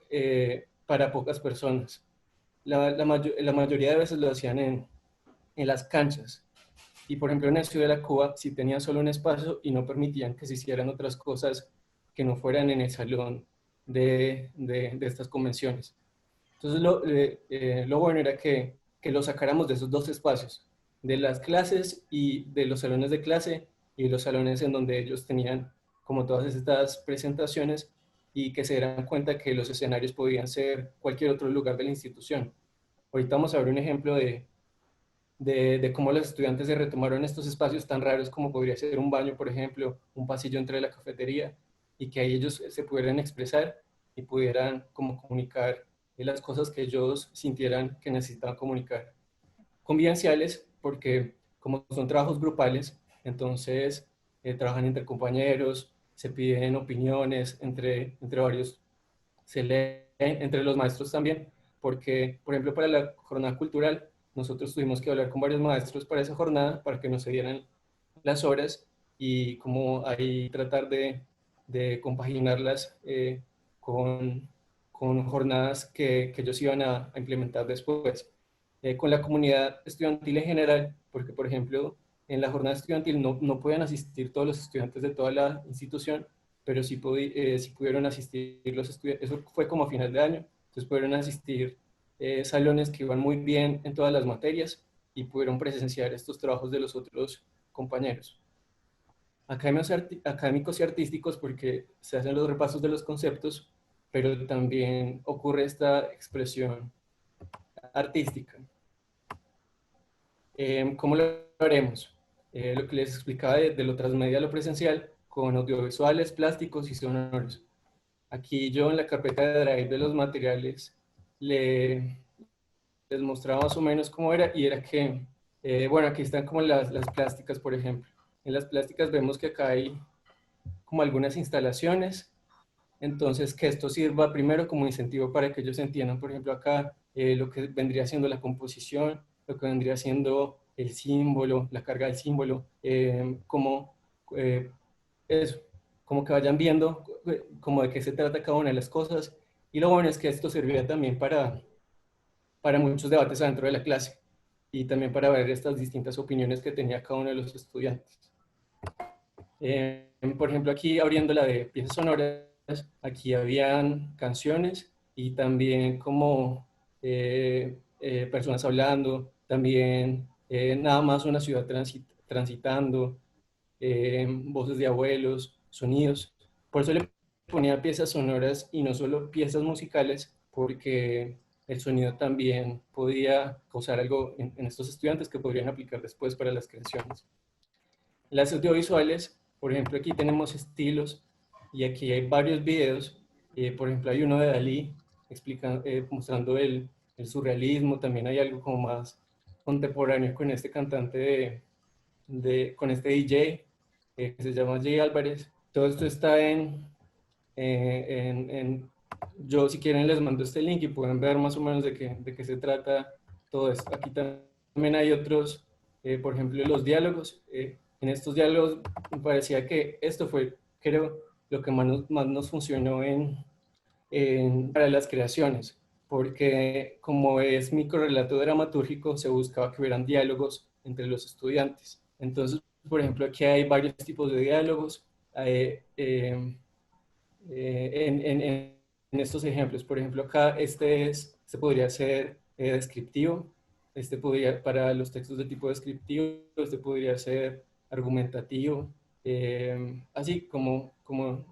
para pocas personas. La mayoría de veces lo hacían en las canchas. Y por ejemplo en el Ciudad de la Cuba sí tenían solo un espacio y no permitían que se hicieran otras cosas que no fueran en el salón de estas convenciones. Entonces lo bueno era que lo sacáramos de esos dos espacios, de las clases y de los salones de clase y los salones en donde ellos tenían como todas estas presentaciones, y que se dieran cuenta que los escenarios podían ser cualquier otro lugar de la institución. Ahorita vamos a ver un ejemplo de cómo los estudiantes se retomaron estos espacios tan raros como podría ser un baño, por ejemplo, un pasillo entre la cafetería, y que ahí ellos se pudieran expresar y pudieran como comunicar las cosas que ellos sintieran que necesitaban comunicar. Convivenciales, porque como son trabajos grupales, Entonces, trabajan entre compañeros, se piden opiniones entre varios, se leen entre los maestros también, porque, por ejemplo, para la jornada cultural, nosotros tuvimos que hablar con varios maestros para esa jornada, para que nos se dieran las horas y como ahí tratar de compaginarlas con jornadas que ellos iban a implementar después. Con la comunidad estudiantil en general, porque por ejemplo en la jornada estudiantil no pueden asistir todos los estudiantes de toda la institución, pero sí pudieron asistir los estudiantes, eso fue como a final de año, entonces pudieron asistir salones que iban muy bien en todas las materias y pudieron presenciar estos trabajos de los otros compañeros. Académicos y artísticos porque se hacen los repasos de los conceptos, pero también ocurre esta expresión artística. ¿Cómo lo haremos? Lo que les explicaba de lo transmedia a lo presencial, con audiovisuales, plásticos y sonoros. Aquí yo en la carpeta de Drive de los materiales les mostraba más o menos cómo era, y era que, bueno, aquí están como las plásticas, por ejemplo. En las plásticas vemos que acá hay como algunas instalaciones, entonces que esto sirva primero como incentivo para que ellos entiendan, por ejemplo, acá lo que vendría siendo la composición, lo que vendría siendo el símbolo, la carga del símbolo, como eso, como que vayan viendo como de qué se trata cada una de las cosas. Y lo bueno es que esto servirá también para muchos debates adentro de la clase y también para ver estas distintas opiniones que tenía cada uno de los estudiantes. Por ejemplo, aquí abriendo la de piezas sonoras, aquí habían canciones y también como personas hablando, también nada más una ciudad transitando, voces de abuelos, sonidos. Por eso le ponía piezas sonoras y no solo piezas musicales, porque el sonido también podía causar algo en estos estudiantes que podrían aplicar después para las creaciones. Las audiovisuales, por ejemplo, aquí tenemos estilos y aquí hay varios videos. Por ejemplo, hay uno de Dalí mostrando el surrealismo. También hay algo como más contemporáneo con este cantante, con este DJ que se llama Jay Álvarez. Todo esto está yo, si quieren, les mando este link y pueden ver más o menos de qué se trata todo esto. Aquí también hay otros, por ejemplo, los diálogos. En estos diálogos me parecía que esto fue, creo, lo que más nos funcionó para las creaciones, porque como es microrrelato dramatúrgico, se buscaba que hubieran diálogos entre los estudiantes. Entonces, por ejemplo, aquí hay varios tipos de diálogos. En estos ejemplos, por ejemplo, acá este podría ser descriptivo, para los textos de tipo descriptivo, este podría ser argumentativo, así como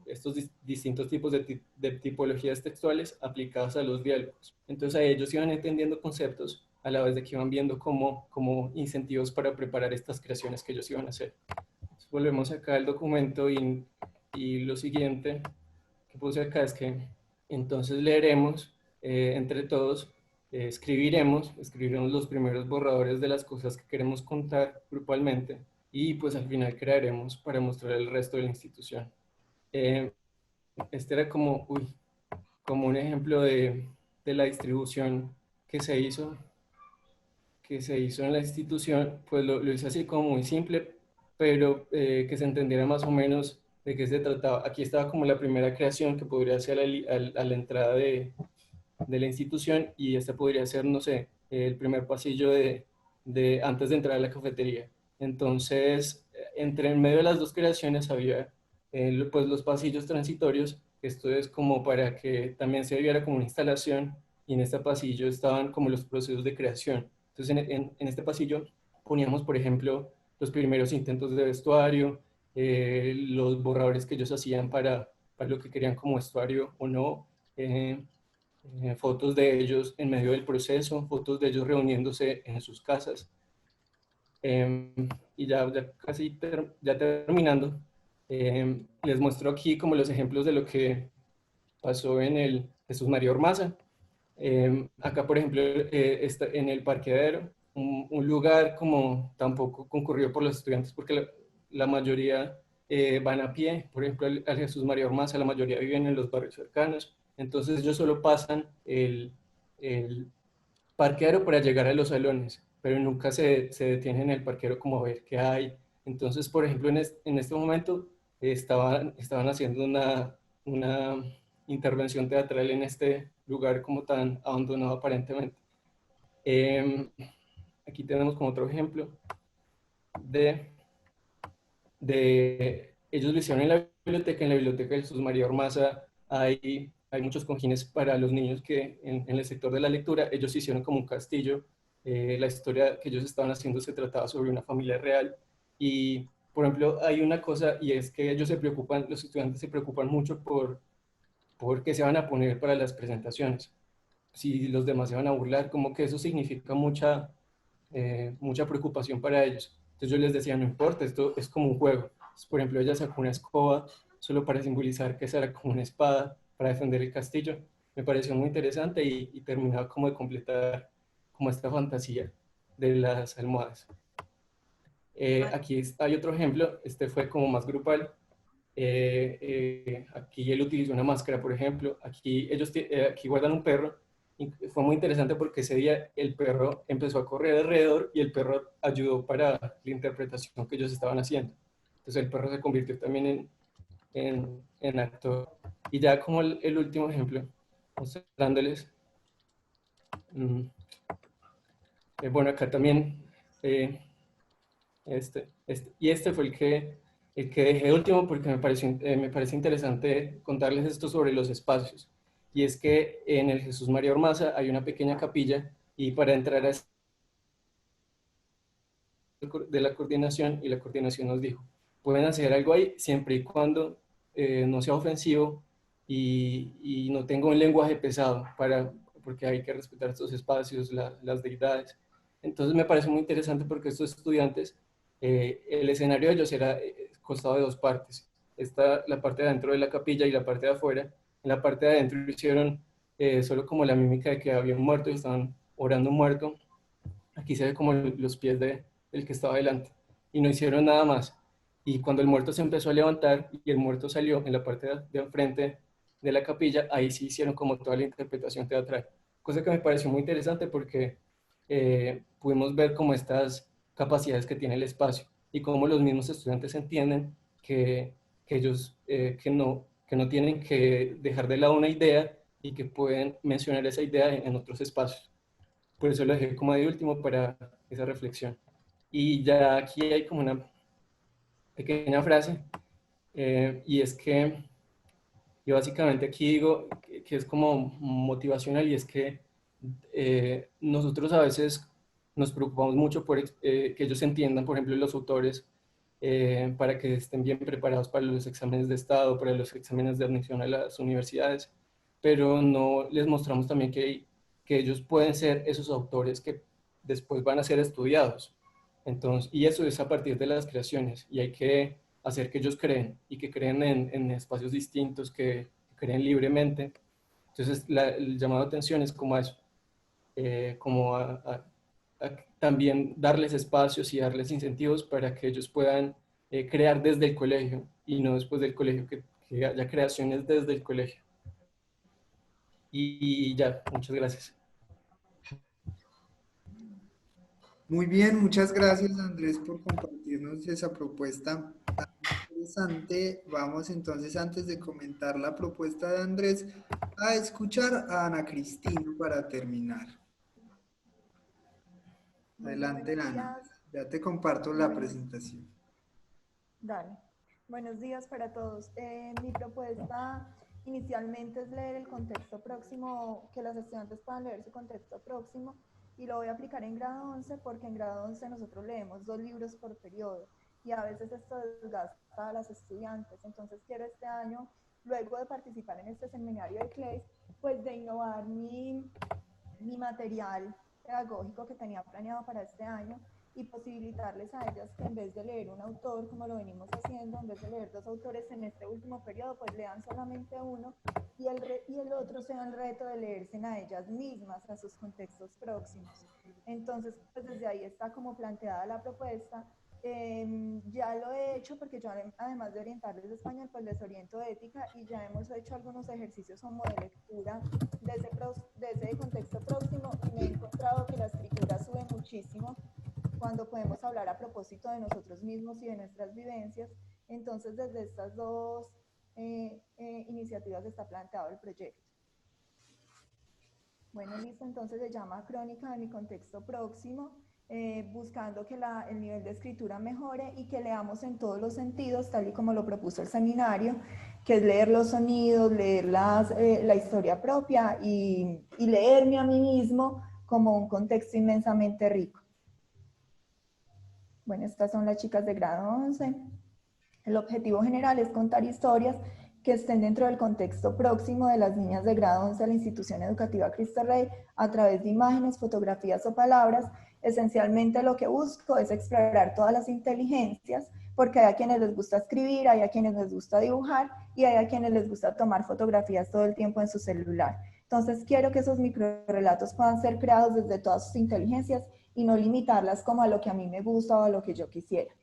estos distintos tipos de tipologías textuales aplicadas a los diálogos. Entonces ellos iban entendiendo conceptos a la vez de que iban viendo como incentivos para preparar estas creaciones que ellos iban a hacer. Entonces, volvemos acá al documento y lo siguiente que puse acá es que entonces leeremos entre todos, escribiremos los primeros borradores de las cosas que queremos contar grupalmente y pues al final crearemos para mostrar el resto de la institución. Este era como un ejemplo de la distribución que se hizo en la institución. Pues lo hice así como muy simple, pero que se entendiera más o menos de qué se trataba. Aquí estaba como la primera creación que podría ser a la entrada de la institución, y esta podría ser, no sé, el primer pasillo antes de entrar a la cafetería. Entonces, en medio de las dos creaciones había pues los pasillos transitorios. Esto es como para que también se viera como una instalación, y en este pasillo estaban como los procesos de creación. Entonces, en este pasillo poníamos, por ejemplo, los primeros intentos de vestuario, los borradores que ellos hacían para lo que querían como vestuario o no, fotos de ellos en medio del proceso, fotos de ellos reuniéndose en sus casas. Y ya casi terminando, les muestro aquí como los ejemplos de lo que pasó en el Jesús María Ormaza. Acá, por ejemplo, está en el parqueadero, un lugar como tampoco concurrido por los estudiantes porque la mayoría van a pie, por ejemplo, al Jesús María Ormaza, la mayoría viven en los barrios cercanos, entonces ellos solo pasan el parqueadero para llegar a los salones, pero nunca se detienen en el parqueadero como a ver qué hay. Entonces, por ejemplo, en este momento estaban haciendo una intervención teatral en este lugar como tan abandonado aparentemente. Aquí tenemos como otro ejemplo de ellos lo hicieron en la biblioteca de Jesús María Ormaza hay muchos cojines para los niños que en el sector de la lectura, ellos hicieron como un castillo. La historia que ellos estaban haciendo se trataba sobre una familia real y, por ejemplo, hay una cosa y es que ellos se preocupan, los estudiantes se preocupan mucho por qué se van a poner para las presentaciones. Si los demás se van a burlar, como que eso significa mucha preocupación para ellos. Entonces yo les decía, no importa, esto es como un juego. Entonces, por ejemplo, ella sacó una escoba solo para simbolizar que esa era como una espada para defender el castillo. Me pareció muy interesante y terminaba como de completar como esta fantasía de las almohadas. Aquí hay otro ejemplo, este fue como más grupal. Aquí él utilizó una máscara, por ejemplo. Aquí guardan un perro. Y fue muy interesante porque ese día el perro empezó a correr alrededor y el perro ayudó para la interpretación que ellos estaban haciendo. Entonces el perro se convirtió también en actor. Y ya como el último ejemplo, mostrándoles. Bueno, acá también, este fue el que dejé último porque me parece interesante contarles esto sobre los espacios. Y es que en el Jesús María Ormaza hay una pequeña capilla y para entrar a de la coordinación, y la coordinación nos dijo, pueden hacer algo ahí siempre y cuando no sea ofensivo y no tenga un lenguaje pesado, porque hay que respetar estos espacios, las deidades. Entonces me parece muy interesante porque estos estudiantes, el escenario de ellos era constado de dos partes. Está la parte de adentro de la capilla y la parte de afuera. En la parte de adentro hicieron solo como la mímica de que había un muerto y estaban orando un muerto. Aquí se ve como los pies del que estaba delante. Y no hicieron nada más. Y cuando el muerto se empezó a levantar y el muerto salió en la parte de enfrente de la capilla, ahí sí hicieron como toda la interpretación teatral. Cosa que me pareció muy interesante porque pudimos ver como estas capacidades que tiene el espacio y cómo los mismos estudiantes entienden que ellos que no tienen que dejar de lado una idea y que pueden mencionar esa idea en otros espacios. Por eso lo dejé como de último para esa reflexión. Y ya aquí hay como una pequeña frase, y es que yo básicamente aquí digo que es como motivacional y es que nosotros a veces nos preocupamos mucho por que ellos entiendan, por ejemplo, los autores, para que estén bien preparados para los exámenes de estado, para los exámenes de admisión a las universidades, pero no les mostramos también que ellos pueden ser esos autores que después van a ser estudiados. Entonces, y eso es a partir de las creaciones, y hay que hacer que ellos creen y que creen en espacios distintos, que creen libremente. Entonces, el llamado de atención es como a eso, como a también darles espacios y darles incentivos para que ellos puedan crear desde el colegio y no después del colegio, que haya creaciones desde el colegio. Y ya, muchas gracias. Muy bien, muchas gracias Andrés por compartirnos esa propuesta tan interesante. Vamos entonces, antes de comentar la propuesta de Andrés, a escuchar a Ana Cristina para terminar. Adelante, Ana. Ya te comparto la presentación. Dale. Buenos días para todos. Mi propuesta inicialmente es leer el contexto próximo, que los estudiantes puedan leer su contexto próximo, y lo voy a aplicar en grado 11 porque en grado 11 nosotros leemos 2 libros por periodo y a veces esto desgasta a los estudiantes. Entonces quiero este año, luego de participar en este seminario de CLEIS, pues de innovar mi material pedagógico que tenía planeado para este año y posibilitarles a ellas que en vez de leer un autor, como lo venimos haciendo, en vez de leer 2 autores en este último periodo, pues lean solamente uno y el otro sea el reto de leerse a ellas mismas, a sus contextos próximos. Entonces, pues desde ahí está como planteada la propuesta Ya lo he hecho porque yo además de orientarles de español, pues les oriento de ética y ya hemos hecho algunos ejercicios como de lectura de ese contexto próximo y me he encontrado que la escritura sube muchísimo cuando podemos hablar a propósito de nosotros mismos y de nuestras vivencias. Entonces, desde estas dos iniciativas está planteado el proyecto. Bueno, listo, entonces se llama Crónica de mi contexto próximo, buscando que el nivel de escritura mejore y que leamos en todos los sentidos, tal y como lo propuso el seminario, que es leer los sonidos, leer la historia propia y leerme a mí mismo como un contexto inmensamente rico. Bueno, estas son las chicas de grado 11. El objetivo general es contar historias que estén dentro del contexto próximo de las niñas de grado 11 a la institución educativa Cristo Rey a través de imágenes, fotografías o palabras. Esencialmente lo que busco es explorar todas las inteligencias, porque hay a quienes les gusta escribir, hay a quienes les gusta dibujar y hay a quienes les gusta tomar fotografías todo el tiempo en su celular. Entonces quiero que esos microrelatos puedan ser creados desde todas sus inteligencias y no limitarlas como a lo que a mí me gusta o a lo que yo quisiera.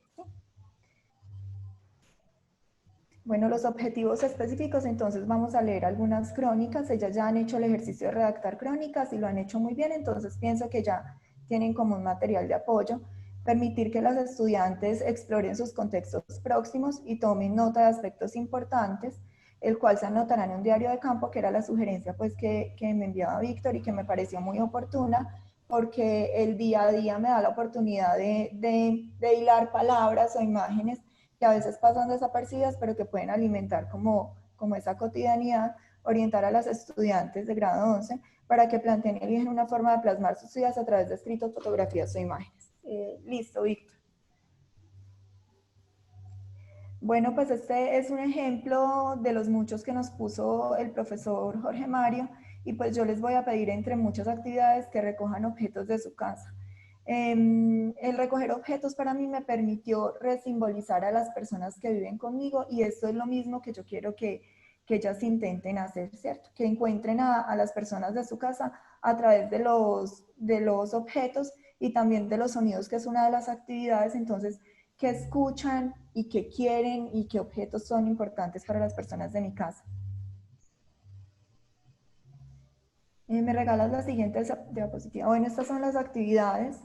Bueno, los objetivos específicos, entonces vamos a leer algunas crónicas. Ellas ya han hecho el ejercicio de redactar crónicas y lo han hecho muy bien, entonces pienso que ya tienen como un material de apoyo. Permitir que los estudiantes exploren sus contextos próximos y tomen nota de aspectos importantes, el cual se anotará en un diario de campo, que era la sugerencia pues, que me enviaba Víctor y que me pareció muy oportuna, porque el día a día me da la oportunidad de hilar palabras o imágenes que a veces pasan desapercibidas, pero que pueden alimentar como esa cotidianidad, orientar a las estudiantes de grado 11 para que planteen y elijan una forma de plasmar sus ideas a través de escritos, fotografías o imágenes. Listo, Víctor. Bueno, pues este es un ejemplo de los muchos que nos puso el profesor Jorge Mario, y pues yo les voy a pedir entre muchas actividades que recojan objetos de su casa. El recoger objetos para mí me permitió resimbolizar a las personas que viven conmigo, y esto es lo mismo que yo quiero que ellas intenten hacer, ¿cierto? Que encuentren a las personas de su casa a través de los objetos y también de los sonidos, que es una de las actividades. Entonces, ¿qué escuchan y qué quieren y qué objetos son importantes para las personas de mi casa? ¿Me regalas la siguiente diapositiva? Bueno, estas son las actividades.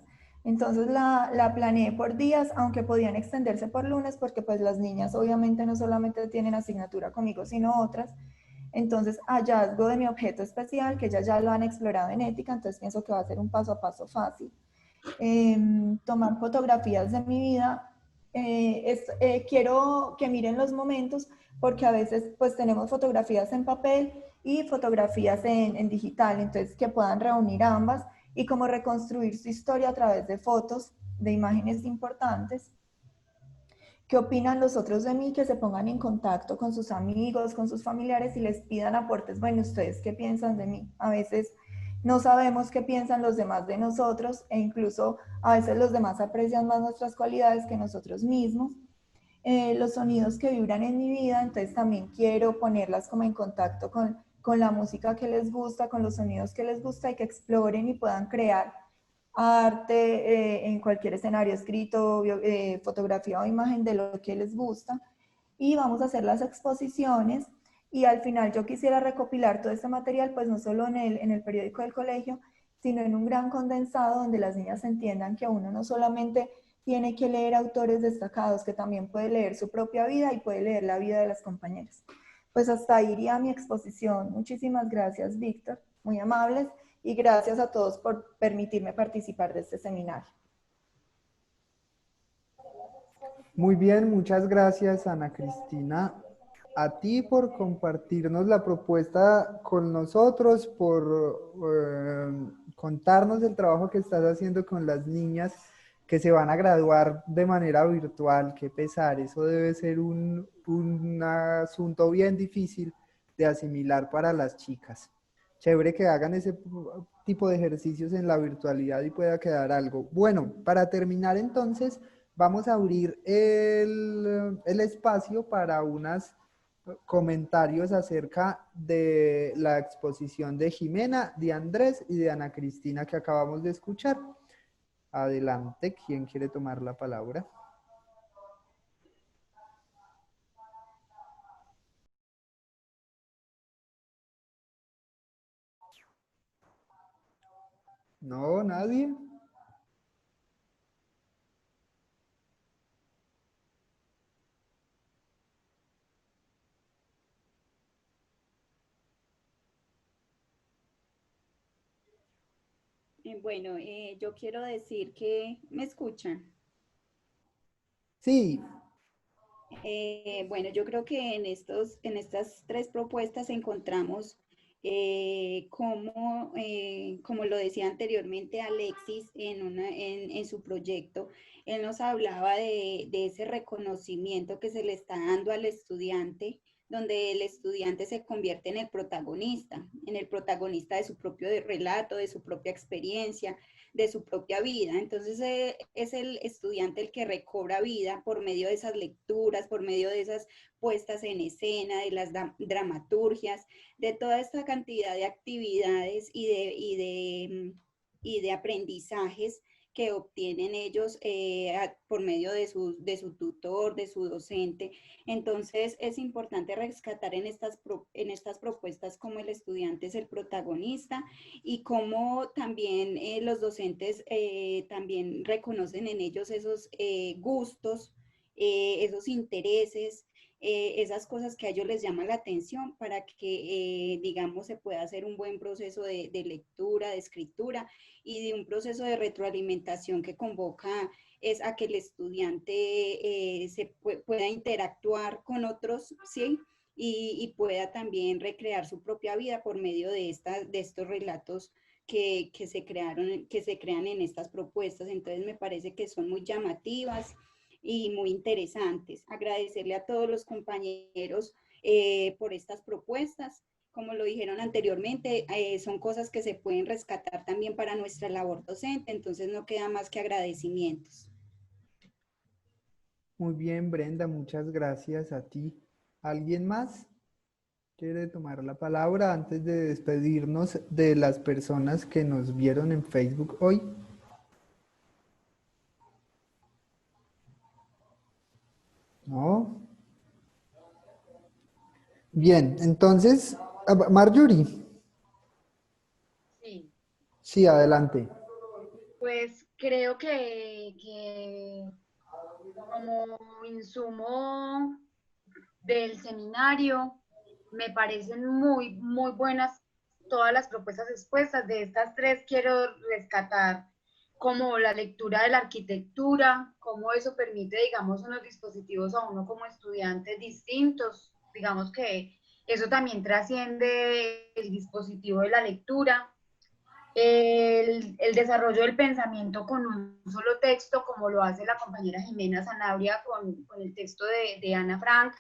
Entonces la planeé por días, aunque podían extenderse por lunes, porque pues las niñas obviamente no solamente tienen asignatura conmigo, sino otras. Entonces, hallazgo de mi objeto especial, que ellas ya lo han explorado en ética, entonces pienso que va a ser un paso a paso fácil. Tomar fotografías de mi vida. Quiero que miren los momentos, porque a veces pues tenemos fotografías en papel y fotografías en digital, entonces que puedan reunir ambas y como reconstruir su historia a través de fotos, de imágenes importantes. ¿Qué opinan los otros de mí? Que se pongan en contacto con sus amigos, con sus familiares y les pidan aportes. Bueno, ¿ustedes qué piensan de mí? A veces no sabemos qué piensan los demás de nosotros, e incluso a veces los demás aprecian más nuestras cualidades que nosotros mismos. Los sonidos que vibran en mi vida, entonces también quiero ponerlas como en contacto con la música que les gusta, con los sonidos que les gusta, y que exploren y puedan crear arte en cualquier escenario, escrito, fotografía o imagen, de lo que les gusta. Y vamos a hacer las exposiciones, y al final yo quisiera recopilar todo este material, pues no solo en el periódico del colegio, sino en un gran condensado donde las niñas entiendan que uno no solamente tiene que leer autores destacados, que también puede leer su propia vida y puede leer la vida de las compañeras. Pues hasta ahí iría mi exposición. Muchísimas gracias, Víctor, muy amables, y gracias a todos por permitirme participar de este seminario. Muy bien, muchas gracias, Ana Cristina, a ti por compartirnos la propuesta con nosotros, por contarnos el trabajo que estás haciendo con las niñas que se van a graduar de manera virtual. Qué pesar, eso debe ser un asunto bien difícil de asimilar para las chicas. Chévere que hagan ese tipo de ejercicios en la virtualidad y pueda quedar algo. Bueno, para terminar entonces, vamos a abrir el espacio para unos comentarios acerca de la exposición de Jimena, de Andrés y de Ana Cristina que acabamos de escuchar. Adelante, ¿quién quiere tomar la palabra? No, nadie. Bueno, yo quiero decir que me escuchan. Sí. Bueno, yo creo que en estas tres propuestas encontramos como lo decía anteriormente Alexis en su proyecto, él nos hablaba de ese reconocimiento que se le está dando al estudiante, donde el estudiante se convierte en el protagonista de su propio relato, de su propia experiencia, de su propia vida. Entonces es el estudiante el que recobra vida por medio de esas lecturas, por medio de esas puestas en escena, de las dramaturgias, de toda esta cantidad de actividades y de aprendizajes que obtienen ellos por medio de su tutor, de su docente. Entonces es importante rescatar en estas propuestas cómo el estudiante es el protagonista y cómo también los docentes también reconocen en ellos esos gustos, esos intereses, esas cosas que a ellos les llaman la atención para que, digamos, se pueda hacer un buen proceso de lectura, de escritura y de un proceso de retroalimentación que convoca es a que el estudiante pueda interactuar con otros, ¿sí? Y pueda también recrear su propia vida por medio de estos relatos que se crean en estas propuestas. Entonces me parece que son muy llamativas y muy interesantes. Agradecerle a todos los compañeros por estas propuestas. Como lo dijeron anteriormente, son cosas que se pueden rescatar también para nuestra labor docente, entonces no queda más que agradecimientos. Muy bien, Brenda, muchas gracias a ti. ¿Alguien más quiere tomar la palabra antes de despedirnos de las personas que nos vieron en Facebook hoy? ¿No? Bien, entonces, Marjorie. Sí. Sí, adelante. Pues creo que como insumo del seminario me parecen muy, muy buenas todas las propuestas expuestas. De estas tres quiero rescatar como la lectura de la arquitectura, cómo eso permite, digamos, unos dispositivos a uno como estudiantes distintos. Digamos que eso también trasciende el dispositivo de la lectura. El desarrollo del pensamiento con un solo texto, como lo hace la compañera Jimena Sanabria con el texto de Ana Frank,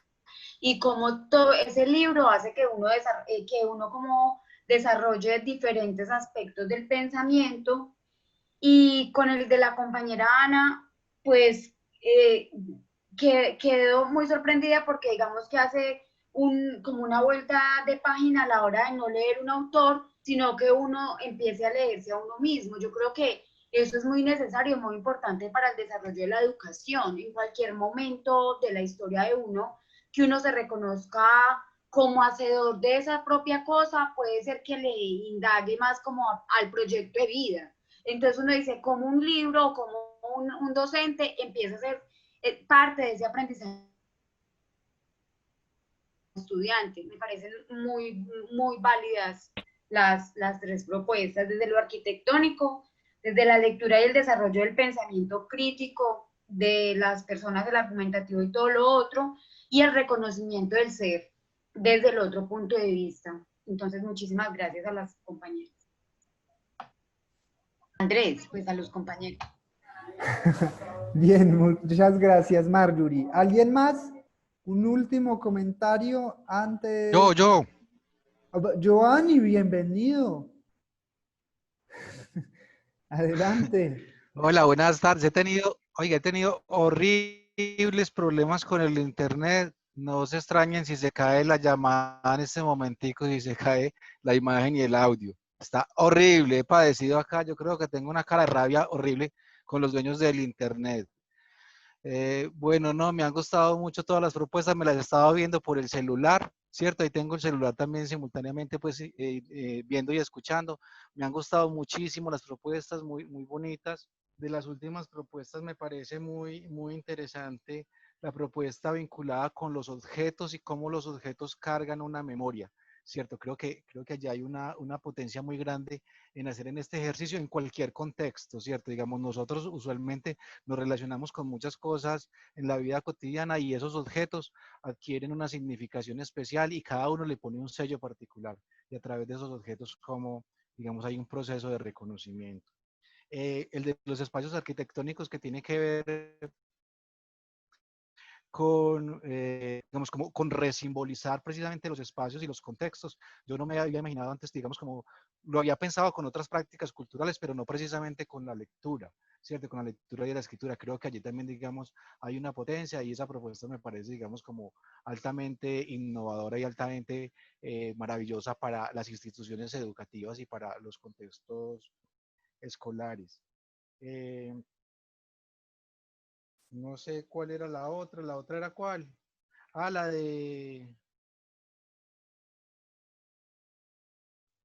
y como todo ese libro hace que uno como desarrolle diferentes aspectos del pensamiento. Y con el de la compañera Ana, pues quedó muy sorprendida porque digamos que hace como una vuelta de página a la hora de no leer un autor, sino que uno empiece a leerse a uno mismo. Yo creo que eso es muy necesario, muy importante para el desarrollo de la educación. En cualquier momento de la historia de uno, que uno se reconozca como hacedor de esa propia cosa, puede ser que le indague más como al proyecto de vida. Entonces uno dice, como un libro o como un docente empieza a ser parte de ese aprendizaje estudiante. Me parecen muy, muy válidas las tres propuestas, desde lo arquitectónico, desde la lectura y el desarrollo del pensamiento crítico de las personas, del argumentativo y todo lo otro, y el reconocimiento del ser desde el otro punto de vista. Entonces, muchísimas gracias a las compañeras. Andrés, pues a los compañeros. Bien, muchas gracias, Marjorie. ¿Alguien más? Un último comentario antes. Yo. Giovanni, bienvenido. Adelante. Hola, buenas tardes. He tenido horribles problemas con el internet. No se extrañen si se cae la llamada en este momentico, si se cae la imagen y el audio. Está horrible, he padecido acá. Yo creo que tengo una cara de rabia horrible con los dueños del internet. Bueno, no, me han gustado mucho todas las propuestas, me las he estado viendo por el celular. ¿cierto? Ahí tengo el celular también simultáneamente, pues, viendo y escuchando. Me han gustado muchísimo las propuestas, muy, muy bonitas. De las últimas propuestas me parece muy, muy interesante la propuesta vinculada con los objetos y cómo los objetos cargan una memoria, ¿cierto? Creo que allá hay una potencia muy grande en hacer en este ejercicio en cualquier contexto, ¿cierto? Digamos, nosotros usualmente nos relacionamos con muchas cosas en la vida cotidiana y esos objetos adquieren una significación especial y cada uno le pone un sello particular. Y a través de esos objetos, como, digamos, hay un proceso de reconocimiento. El de los espacios arquitectónicos que tiene que ver con, digamos, como con resimbolizar precisamente los espacios y los contextos. Yo no me había imaginado antes, digamos, como lo había pensado con otras prácticas culturales, pero no precisamente con la lectura, ¿cierto? Con la lectura y la escritura. Creo que allí también, digamos, hay una potencia y esa propuesta me parece, digamos, como altamente innovadora y altamente maravillosa para las instituciones educativas y para los contextos escolares. Eh, no sé cuál era la otra era cuál. Ah, la de,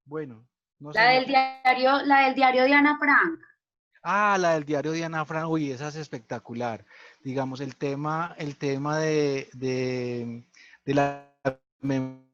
bueno, no sé, no. La del diario de Ana Frank. Ah, la del diario de Ana Frank, uy, esa es espectacular. Digamos, el tema de la memoria.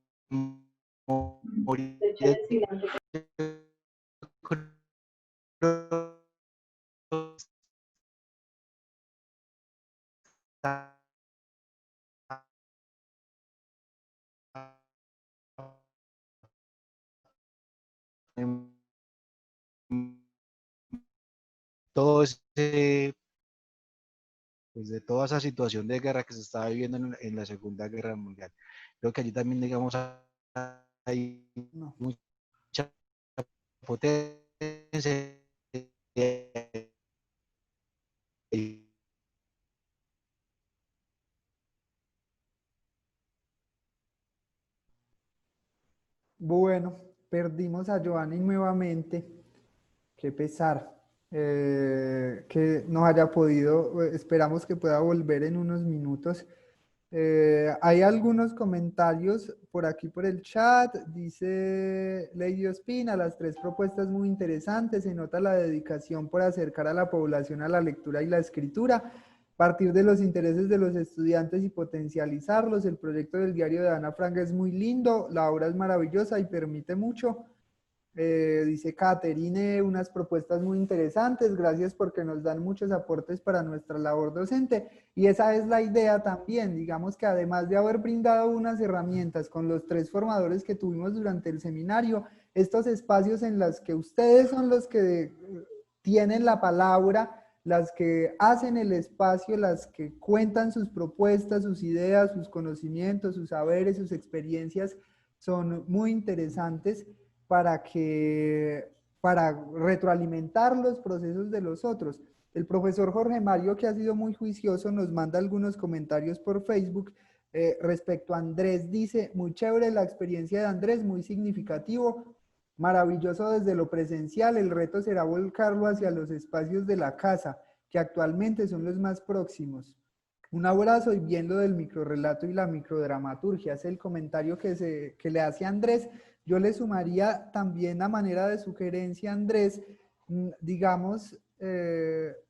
Todo ese, pues de toda esa situación de guerra que se estaba viviendo en la Segunda Guerra Mundial. Creo que allí también, digamos, hay mucha potencia. Bueno, perdimos a Giovanni nuevamente. Qué pesar que no haya podido, esperamos que pueda volver en unos minutos. Hay algunos comentarios por aquí por el chat, dice Lady Ospina, las tres propuestas muy interesantes, se nota la dedicación por acercar a la población a la lectura y la escritura, partir de los intereses de los estudiantes y potencializarlos. El proyecto del diario de Ana Frank es muy lindo, la obra es maravillosa y permite mucho. Dice Caterine, unas propuestas muy interesantes, gracias porque nos dan muchos aportes para nuestra labor docente y esa es la idea también, digamos que además de haber brindado unas herramientas con los tres formadores que tuvimos durante el seminario, estos espacios en los que ustedes son los que tienen la palabra, las que hacen el espacio, las que cuentan sus propuestas, sus ideas, sus conocimientos, sus saberes, sus experiencias, son muy interesantes para retroalimentar los procesos de los otros. El profesor Jorge Mario, que ha sido muy juicioso, nos manda algunos comentarios por Facebook respecto a Andrés. Dice, muy chévere la experiencia de Andrés, muy significativo, maravilloso desde lo presencial. El reto será volcarlo hacia los espacios de la casa, que actualmente son los más próximos. Un abrazo y viendo del microrrelato y la microdramaturgia. Es el comentario que le hace Andrés. Yo le sumaría también a manera de sugerencia, Andrés, digamos,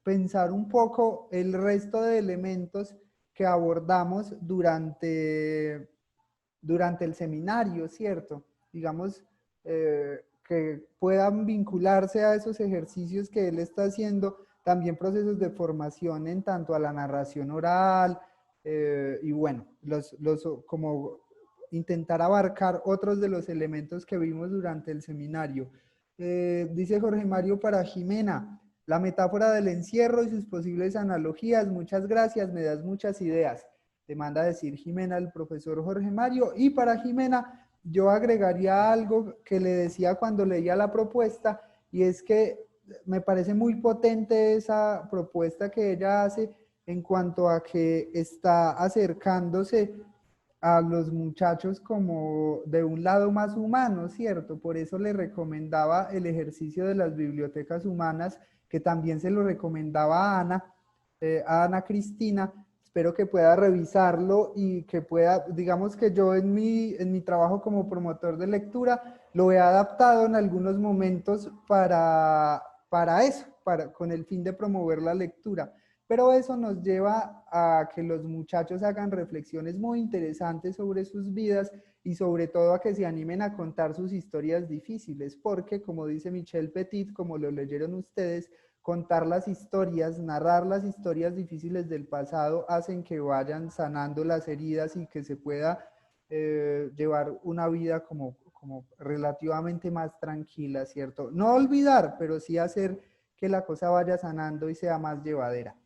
pensar un poco el resto de elementos que abordamos durante el seminario, ¿cierto? Digamos, que puedan vincularse a esos ejercicios que él está haciendo, también procesos de formación en tanto a la narración oral, y bueno, como intentar abarcar otros de los elementos que vimos durante el seminario. Dice Jorge Mario para Jimena, la metáfora del encierro y sus posibles analogías, muchas gracias, me das muchas ideas. Te manda a decir Jimena el profesor Jorge Mario. Y para Jimena, yo agregaría algo que le decía cuando leía la propuesta, y es que me parece muy potente esa propuesta que ella hace en cuanto a que está acercándose a los muchachos como de un lado más humano, ¿cierto? Por eso le recomendaba el ejercicio de las bibliotecas humanas, que también se lo recomendaba a Ana Cristina, espero que pueda revisarlo y que pueda, digamos que yo en mi trabajo como promotor de lectura lo he adaptado en algunos momentos para eso, con el fin de promover la lectura. Pero eso nos lleva a que los muchachos hagan reflexiones muy interesantes sobre sus vidas y sobre todo a que se animen a contar sus historias difíciles, porque como dice Michel Petit, como lo leyeron ustedes, contar las historias, narrar las historias difíciles del pasado hacen que vayan sanando las heridas y que se pueda llevar una vida como relativamente más tranquila, ¿cierto? No olvidar, pero sí hacer que la cosa vaya sanando y sea más llevadera.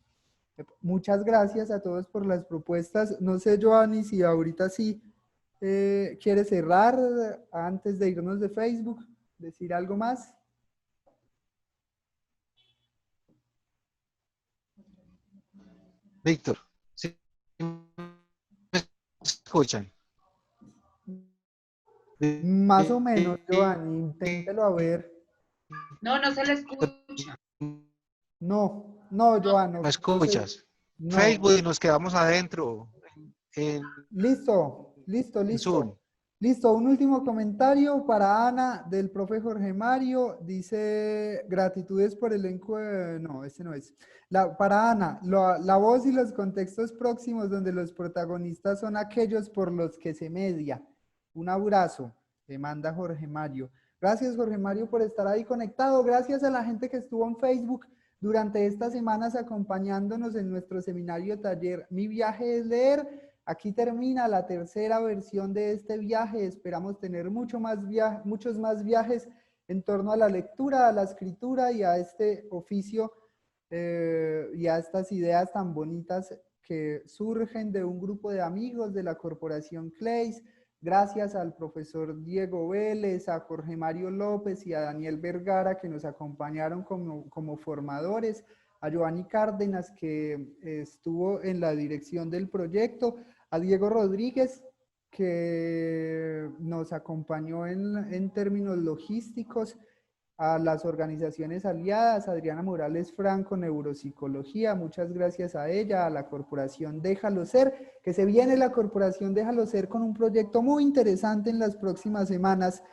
Muchas gracias a todos por las propuestas. No sé, Joanny, si ahorita sí quiere cerrar antes de irnos de Facebook, decir algo más. Víctor, ¿sí me escuchan? Más o menos, Joanny, inténtelo a ver. No, no se le escucha. No, Joanny. ¿Me escuchas? No. Facebook y nos quedamos adentro. Listo. Zoom. Listo, un último comentario para Ana del profe Jorge Mario. Dice, gratitudes por el encuentro. No, ese no es. Para Ana, la voz y los contextos próximos donde los protagonistas son aquellos por los que se media. Un abrazo, le manda Jorge Mario. Gracias, Jorge Mario, por estar ahí conectado. Gracias a la gente que estuvo en Facebook durante estas semanas acompañándonos en nuestro seminario taller Mi viaje es leer. Aquí termina la tercera versión de este viaje. Esperamos tener muchos más viajes en torno a la lectura, a la escritura y a este oficio y a estas ideas tan bonitas que surgen de un grupo de amigos de la Corporación CLEIS. Gracias al profesor Diego Vélez, a Jorge Mario López y a Daniel Vergara que nos acompañaron como formadores, a Giovanni Cárdenas que estuvo en la dirección del proyecto, a Diego Rodríguez, que nos acompañó en términos logísticos, a las organizaciones aliadas, Adriana Morales Franco, Neuropsicología, muchas gracias a ella, a la Corporación Déjalo Ser, que se viene la Corporación Déjalo Ser con un proyecto muy interesante en las próximas semanas,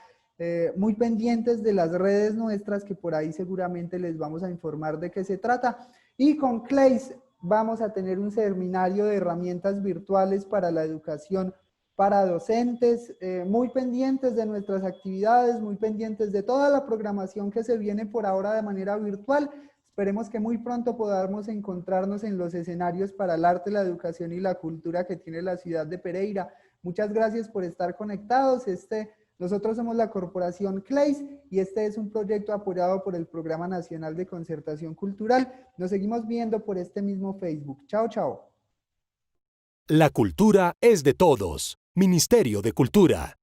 muy pendientes de las redes nuestras, que por ahí seguramente les vamos a informar de qué se trata, y con CLEIS vamos a tener un seminario de herramientas virtuales para la educación para docentes, muy pendientes de nuestras actividades, muy pendientes de toda la programación que se viene por ahora de manera virtual. Esperemos que muy pronto podamos encontrarnos en los escenarios para el arte, la educación y la cultura que tiene la ciudad de Pereira. Muchas gracias por estar conectados. Nosotros somos la Corporación CLEIS y este es un proyecto apoyado por el Programa Nacional de Concertación Cultural. Nos seguimos viendo por este mismo Facebook. Chao, chao. La cultura es de todos. Ministerio de Cultura.